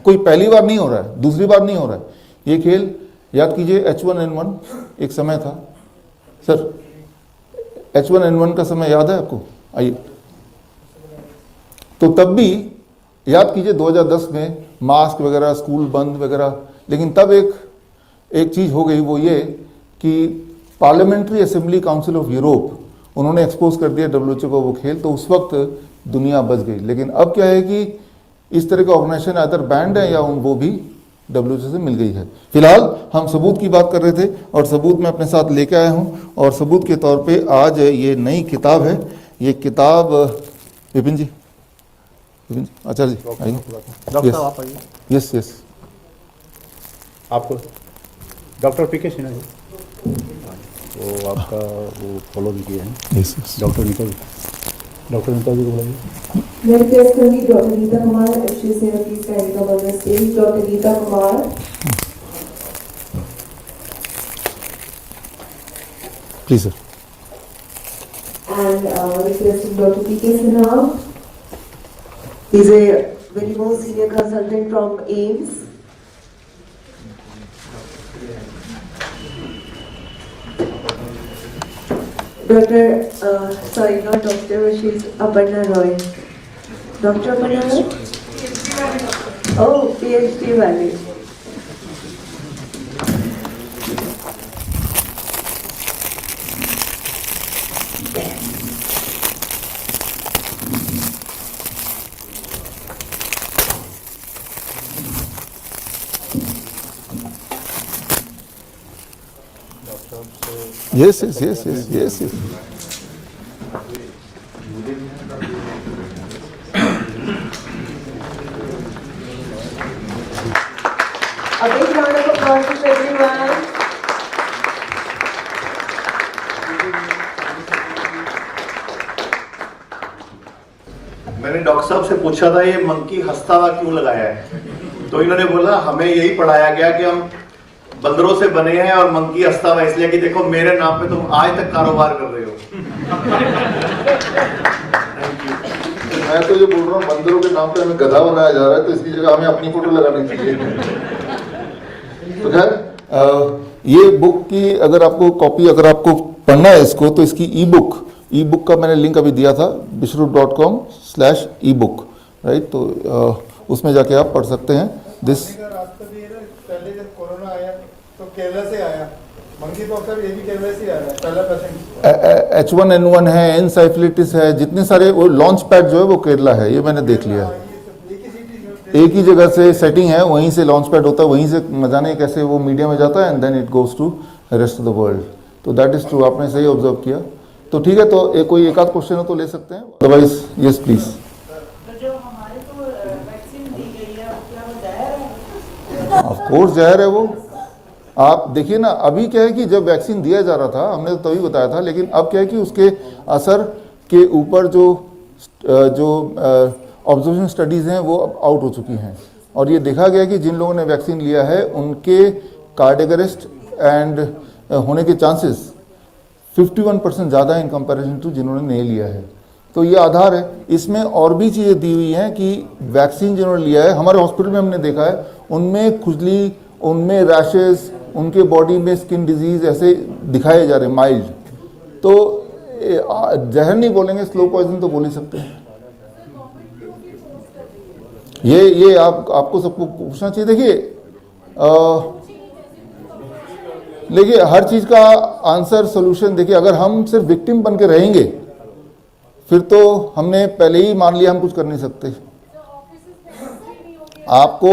कोई पहली बार नहीं हो रहा है, दूसरी बार नहीं हो रहा है। ये खेल याद कीजिए H1N1 एक समय था सर, H1N1 का समय याद है आपको? आइए, तो तब भी याद कीजिए 2010 में मास्क वगैरह, स्कूल बंद वगैरह, लेकिन तब एक चीज़ हो गई, वो ये कि parliamentary assembly council of Europe उन्होंने एक्सपोज कर दिया WHO को वो खेल, तो उस वक्त दुनिया बच गई। लेकिन अब क्या है कि इस तरह का ऑर्गेनाइजेशन अदर बैंड है या वो भी WHO से मिल गई है। फिलहाल हम सबूत की बात कर रहे थे और सबूत मैं अपने साथ लेके आया हूँ, और सबूत के तौर पे आज ये नई किताब है। ये किताब विपिन जी आचार्य जी आइए। डॉक्टर साहब आप आइए। यस आपको डॉक्टर पीके सिन्हा जी, वो आपका वो फॉलो भी किए हैं। यस डॉक्टर नीता जी को बुलाइए। मैं रिक्वेस्ट करूंगी डॉक्टर गीता कुमार, एक्चुअली सेवा please kindly come on the stage. Doctor Geeta Kumar, please sir. and requesting Dr. P.K. Sinha. He's a very most senior consultant from AIIMS. Dr. Sorry, not doctor, she's Aparna Roy. Dr. Aparna Roy? Oh, PhD वाली. Yes. A big round of applause to everyone. मैंने doctor साहब से पूछा था ये monkey हंसता हुआ क्यों लगाया है, तो इन्होंने बोला हमें यही पढ़ाया गया कि हम बंदरों से बने हैं और मंकी हंसता हुआ इसलिए कि देखो मेरे नाम पे तुम आज तक कारोबार कर रहे हो। मैं तो ये बोल रहा हूँ बंदरों के नाम पे हमें गधा बनाया जा रहा है, तो इसकी जगह हमें अपनी फोटो लगानी चाहिए। तो खैर ये बुक की अगर आपको कॉपी अगर आपको पढ़ना है इसको, तो इसकी ई बुक का मैंने लिंक अभी दिया था bishrup.com/ebook, राइट। तो उसमें जाके आप पढ़ सकते हैं। दिस रास्ता भी है ना, पहले जब कोरोना आया तो केरला से आया, मंकी पॉक्स ये भी केरला से आया पहला पेशेंट। H1N1 है, एनसाइफिलिटिस है, जितने सारे वो लॉन्च पैड जो है वो केरला है, ये मैंने देख लिया है। एक ही जगह से सेटिंग है, वहीं से लॉन्च पैड होता है, वहीं से न जाने कैसे वो मीडिया में जाता है and then it goes to rest of the world. तो दैट इज ट्रू, आपने सही ऑब्जर्व किया। तो ठीक है, तो कोई एक आध क्वेश्चन हो तो ले सकते हैं, अदरवाइज यस प्लीज। तो जो हमारे को वैक्सीन दी गई है क्या वो जहर है? ऑफ कोर्स जहर है वो। आप देखिए ना, अभी क्या है कि जब वैक्सीन दिया जा रहा था हमने तो तभी बताया था, लेकिन अब क्या है कि उसके असर के ऊपर जो ऑब्जर्वेशन स्टडीज़ हैं वो अब आउट हो चुकी हैं, और ये देखा गया कि जिन लोगों ने वैक्सीन लिया है उनके कार्डियक अरेस्ट एंड होने के चांसेस 51% ज़्यादा है इन कंपैरिजन टू जिन्होंने नहीं लिया है। तो ये आधार है। इसमें और भी चीज़ें दी हुई हैं कि वैक्सीन जिन्होंने लिया है, हमारे हॉस्पिटल में हमने देखा है, उनमें खुजली, उनमें रैशेस, उनके बॉडी में स्किन डिजीज ऐसे दिखाए जा रहे हैं माइल्ड। तो जहर नहीं बोलेंगे, स्लो पॉइजन तो बोल ही सकते हैं। ये आपको सबको पूछना चाहिए। देखिए हर चीज का आंसर सोल्यूशन, देखिए अगर हम सिर्फ विक्टिम बन के रहेंगे फिर तो हमने पहले ही मान लिया हम कुछ कर नहीं सकते। आपको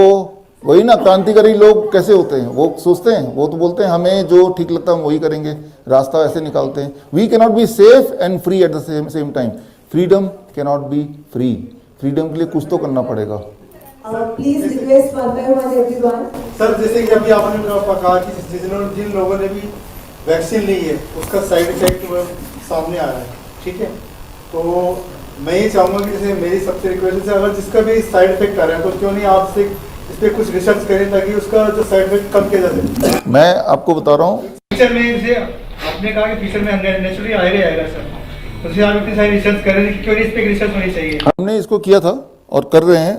वही ना, क्रांतिकारी लोग कैसे होते हैं, वो सोचते हैं, वो तो बोलते हैं हमें जो ठीक लगता है हम वही करेंगे, रास्ता ऐसे निकालते हैं। We cannot be safe and free at the same time. Freedom cannot be free. Freedom के लिए कुछ तो करना पड़ेगा। Please request one by one everyone. Sir जैसे कि अभी आपने कहा कि जिन लोगों ने भी वैक्सीन ली है उसका साइड इफेक्ट सामने आ रहा है, ठीक है। तो मैं ये चाहूँगा कि जैसे मेरी सबसे रिक्वेस्ट है, अगर जिसका भी साइड इफेक्ट आ रहा है तो क्यों नहीं आपसे इस पर कुछ रिसर्च करें ताकि उसका जो साइड इफेक्ट कम किया जा सके। मैं आपको बता रहा हूँ, फ्यूचर में जैसे आपने कहा कि फ्यूचर में नेचुरली आएगा सर, तो जैसे आप इतनी सारी रिसर्च कर रहे हैं कि क्यों इस पर रिसर्च होनी चाहिए। हमने इसको किया था और कर रहे हैं,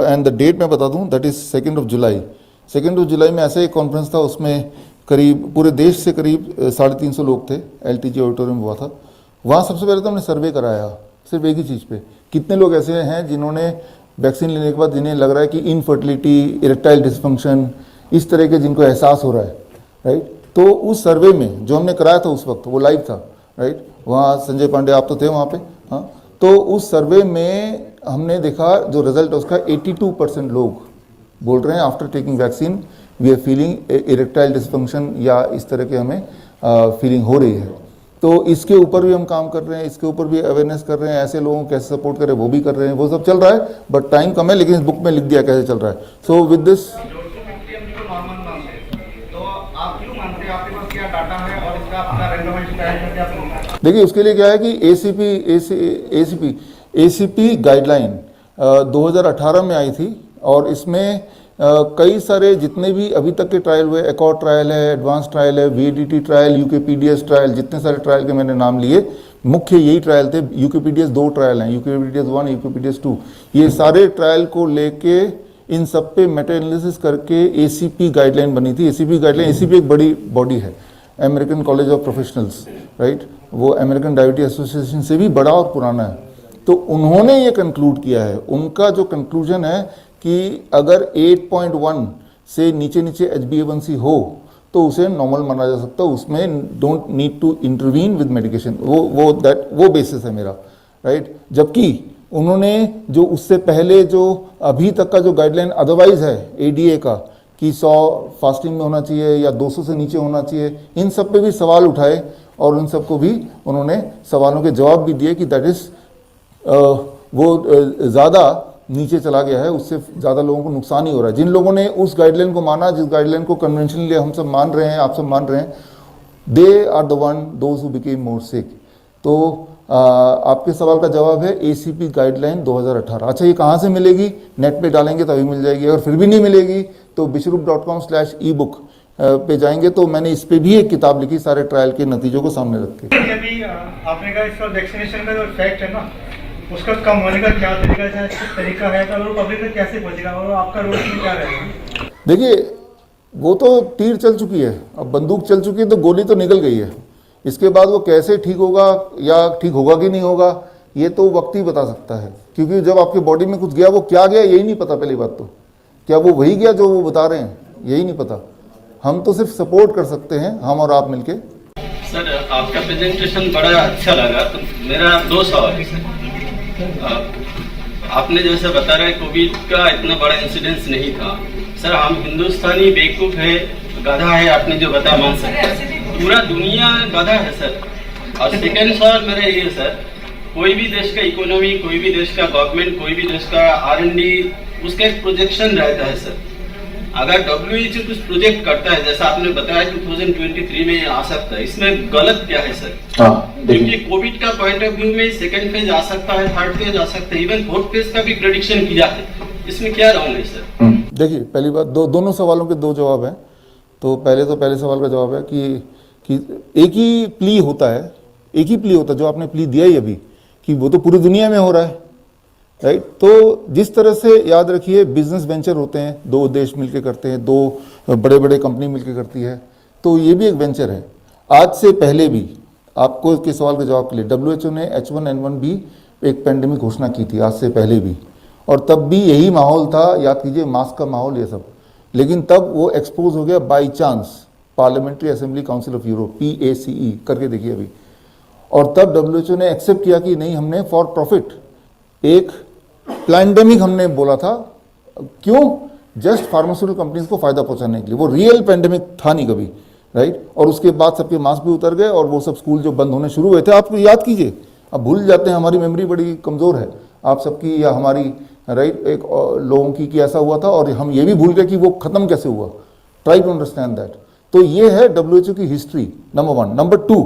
एंड द डेट मैं बता दूं, दैट इज 2 जुलाई। 2 जुलाई में ऐसे एक कॉन्फ्रेंस था, उसमें करीब पूरे देश से करीब 350 लोग थे, LTG ऑडिटोरियम हुआ था। वहाँ सबसे पहले तो हमने सर्वे कराया सिर्फ एक ही चीज़ पे, कितने लोग ऐसे हैं जिन्होंने वैक्सीन लेने के बाद जिन्हें लग रहा है कि इनफर्टिलिटी, इरेक्टाइल डिसफंक्शन, इस तरह के जिनको एहसास हो रहा है, राइट। तो उस सर्वे में जो हमने कराया था उस वक्त वो लाइव था, राइट। वहाँ संजय पांडे आप तो थे वहाँ पे, हाँ। तो उस सर्वे में हमने देखा जो रिजल्ट उसका 82% लोग बोल रहे हैं after taking vaccine we are feeling erectile dysfunction या इस तरह के हमें फीलिंग हो रही है। तो इसके ऊपर भी हम काम कर रहे हैं, इसके ऊपर भी अवेयरनेस कर रहे हैं, ऐसे लोगों को कैसे सपोर्ट करें वो भी कर रहे हैं, वो सब चल रहा है, बट टाइम कम है, लेकिन इस बुक में लिख दिया कैसे चल रहा है। सो विद दिस देखिए उसके लिए क्या है कि ACP गाइडलाइन 2018 में आई थी, और इसमें कई सारे जितने भी अभी तक के ट्रायल हुए, एकॉर्ड ट्रायल है, एडवांस ट्रायल है, VADT ट्रायल, यूकेपीडीएस ट्रायल, जितने सारे ट्रायल के मैंने नाम लिए, मुख्य यही ट्रायल थे। यूकेपीडीएस 2 ट्रायल हैं, यूकेपीडीएस 1, यूकेपीडीएस 2। ये सारे ट्रायल को लेके इन सब पे मेटा एनालिसिस करके ACP गाइडलाइन बनी थी। ACP एक बड़ी बॉडी है, American college of professionals, right. वो अमेरिकन डायबिटीज एसोसिएशन से भी बड़ा और पुराना है। तो उन्होंने ये कंक्लूड किया है, उनका जो कंक्लूजन है कि अगर 8.1 से नीचे HbA1c हो तो उसे नॉर्मल माना जा सकता है, उसमें don't need to intervene with medication. वो बेसिस है मेरा, राइट। जबकि उन्होंने जो उससे पहले जो अभी तक का जो गाइडलाइन अदरवाइज है ADA का कि 100 फास्टिंग में होना चाहिए या 200 से नीचे होना चाहिए, इन सब पे भी सवाल उठाए और उन सबको भी उन्होंने सवालों के जवाब भी दिए कि दैट इज वो ज़्यादा नीचे चला गया है, उससे ज़्यादा लोगों को नुकसान ही हो रहा है। जिन लोगों ने उस गाइडलाइन को माना, जिस गाइडलाइन को कन्वेंशनली हम सब मान रहे हैं, आप सब मान रहे हैं, they are the one those who became more sick. तो आपके सवाल का जवाब है ACP गाइडलाइन 2018। अच्छा, ये कहाँ से मिलेगी? नेट पे डालेंगे तभी मिल जाएगी। अगर फिर भी नहीं मिलेगी तो bishrup.com/ebook पे जाएंगे, तो मैंने इस पे भी एक किताब लिखी सारे ट्रायल के नतीजों को सामने रख के। अभी आपने कहा इसका वैक्सीनेशन का जो इफेक्ट है ना, उसका कम होने का क्या तरीका है, तो पब्लिक तक कैसे पहुंचेगा और आपका रोल क्या रहेगा? देखिए, वो तो तीर चल चुकी है, अब बंदूक चल चुकी है, तो गोली तो निकल गई है। इसके बाद वो कैसे ठीक होगा या ठीक होगा कि नहीं होगा, ये तो वक्त ही बता सकता है, क्योंकि जब आपके बॉडी में कुछ गया, वो क्या गया यही नहीं पता। पहली बात तो क्या वो वही गया जो वो बता रहे हैं, यही नहीं पता। हम तो सिर्फ सपोर्ट कर सकते हैं, हम और आप मिलके। सर, आपका प्रेजेंटेशन बड़ा अच्छा लगा। तो मेरा 2 सवाल है सर। आपने जैसे बता रहे कोविड का इतना बड़ा इंसिडेंस नहीं था। सर, हम हिंदुस्तानी बेवकूफ़ है, गधा है, आपने जो बताया मान सकते हैं, पूरा दुनिया गधा है सर। और सेकेंड सवाल मेरा ये सर, कोई भी देश का इकोनॉमी, कोई भी देश का गवर्नमेंट, कोई भी देश का R&D, उसका एक प्रोजेक्शन रहता है सर। अगर WHO कुछ प्रोजेक्ट करता है, जैसा आपने बताया 2023 में आ सकता है, इसमें गलत क्या है सर? क्योंकि कोविड का पॉइंट ऑफ व्यू में सेकंड फेज आ सकता है, थर्ड फेज आ सकता है, इवन फोर्थ फेज का भी प्रेडिक्शन किया है। इसमें क्या रॉन्ग है सर? देखिए, पहली बात, दोनों सवालों के 2 जवाब हैं। तो पहले सवाल का जवाब है कि एक ही प्ली होता है, एक ही प्ली होता है जो आपने प्ली दिया ही अभी, कि वो तो पूरी दुनिया में हो रहा है, राइट। तो जिस तरह से याद रखिए बिजनेस वेंचर होते हैं, 2 देश मिलकर करते हैं, 2 बड़े बड़े कंपनी मिलकर करती है, तो ये भी एक वेंचर है। आज से पहले भी आपको इसके सवाल के जवाब के लिए WHO ने H1N1 भी एक पेंडेमिक घोषणा की थी, आज से पहले भी, और तब भी यही माहौल था। याद कीजिए, मास्क का माहौल, ये सब। लेकिन तब वो एक्सपोज हो गया by chance, parliamentary assembly council of Europe, PACE करके देखिए अभी। और तब WHO ने एक्सेप्ट किया कि नहीं, हमने फॉर प्रॉफिट एक पैंडेमिक हमने बोला था। क्यों? जस्ट फार्मास्यूटिकल कंपनीज को फायदा पहुंचाने के लिए। वो रियल पैंडेमिक था नहीं कभी, राइट। और उसके बाद सबके मास्क भी उतर गए और वो सब स्कूल जो बंद होने शुरू हुए थे, आप याद कीजिए, अब भूल जाते हैं, हमारी मेमोरी बड़ी कमज़ोर है, आप सबकी या हमारी, राइट, एक लोगों की कि ऐसा हुआ था, और हम ये भी भूल गए कि वो ख़त्म कैसे हुआ। Try to understand that. तो ये है WHO की हिस्ट्री, नंबर 1। नंबर 2,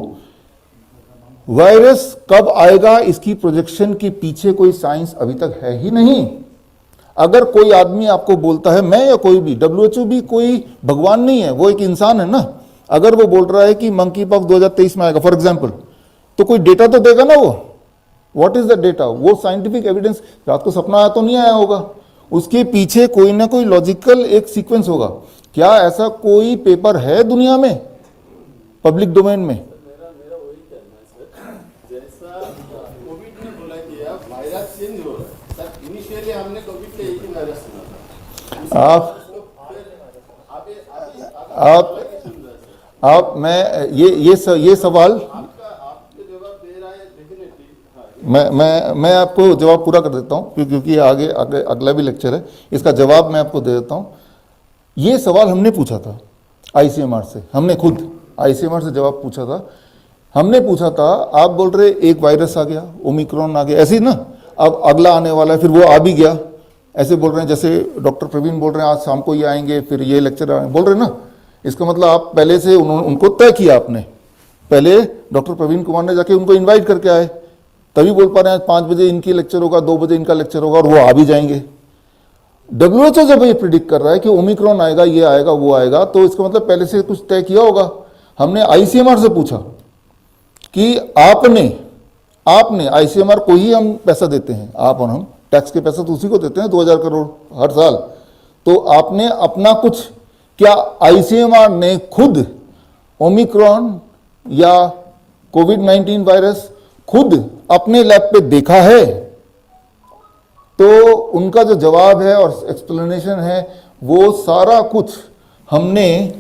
वायरस कब आएगा इसकी प्रोजेक्शन के पीछे कोई साइंस अभी तक है ही नहीं। अगर कोई आदमी आपको बोलता है, मैं या कोई भी, WHO भी कोई भगवान नहीं है, वो एक इंसान है ना। अगर वो बोल रहा है कि मंकी पॉक्स 2023 में आएगा फॉर एग्जाम्पल, तो कोई डेटा तो देगा ना वो। What is the data? वो साइंटिफिक एविडेंस। रात को सपना आया तो नहीं आया होगा, उसके पीछे कोई ना कोई लॉजिकल एक सीक्वेंस होगा। क्या ऐसा कोई पेपर है दुनिया में पब्लिक डोमेन में? मैं ये सवाल मैं आपको जवाब पूरा कर देता हूँ, क्योंकि आगे अगला भी लेक्चर है, इसका जवाब मैं आपको दे देता हूँ। ये सवाल हमने पूछा था ICMR से, हमने खुद ICMR से जवाब पूछा था। हमने पूछा था, आप बोल रहे एक वायरस आ गया, ओमिक्रॉन आ गया, ऐसे ही ना, अब अगला आने वाला है, फिर वो आ भी गया, ऐसे बोल रहे हैं। जैसे डॉक्टर प्रवीण बोल रहे हैं आज शाम को ये आएंगे, फिर ये लेक्चर बोल रहे हैं ना। इसका मतलब आप पहले से उनको तय किया, आपने पहले डॉक्टर प्रवीण कुमार ने जाके उनको इन्वाइट करके आए, तभी बोल पा रहे हैं 5 बजे इनकी लेक्चर होगा, 2 बजे इनका लेक्चर होगा, और वो आ भी जाएंगे। WHO जब ये प्रिडिक्ट कर रहा है कि ओमिक्रॉन आएगा, ये आएगा, वो आएगा, तो इसका मतलब पहले से कुछ तय किया होगा। हमने ICMR से पूछा कि आपने ICMR को ही हम पैसा देते हैं, आप और हम टैक्स के पैसा तो उसी को देते हैं, 2000 करोड़ हर साल। तो आपने अपना कुछ, क्या ICMR ने खुद ओमिक्रॉन या कोविड-19 वायरस खुद अपने लैब पे देखा है? तो उनका जो जवाब है और एक्सप्लेनेशन है, वो सारा कुछ हमने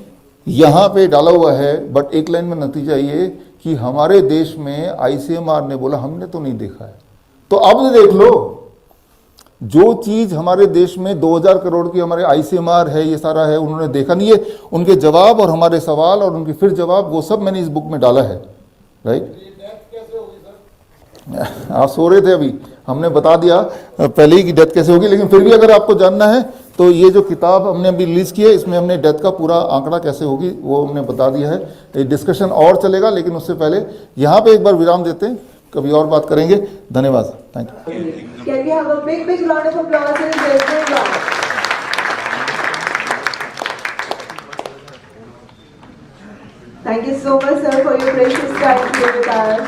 यहाँ पे डाला हुआ है। बट एक लाइन में नतीजा ये कि हमारे देश में ICMR ने बोला हमने तो नहीं देखा है। तो अब देख लो, जो चीज हमारे देश में 2000 करोड़ की हमारे ICMR है, ये सारा है, उन्होंने देखा नहीं है। उनके जवाब और हमारे सवाल और उनके फिर जवाब, वो सब मैंने इस बुक में डाला है, राइट। आप सो रहे थे अभी, हमने बता दिया पहले ही कि डेथ कैसे होगी, लेकिन फिर भी अगर आपको जानना है तो ये जो किताब हमने अभी रिलीज़ की है इसमें हमने डेथ का पूरा आंकड़ा कैसे होगी वो हमने बता दिया है। ये डिस्कशन और चलेगा, लेकिन उससे पहले यहाँ पे एक बार विराम देते हैं, कभी और बात करेंगे। धन्यवाद, thank you. Can we have a big round of applause for the Desmond Round? Thank you so much, sir, for your precious time here with us.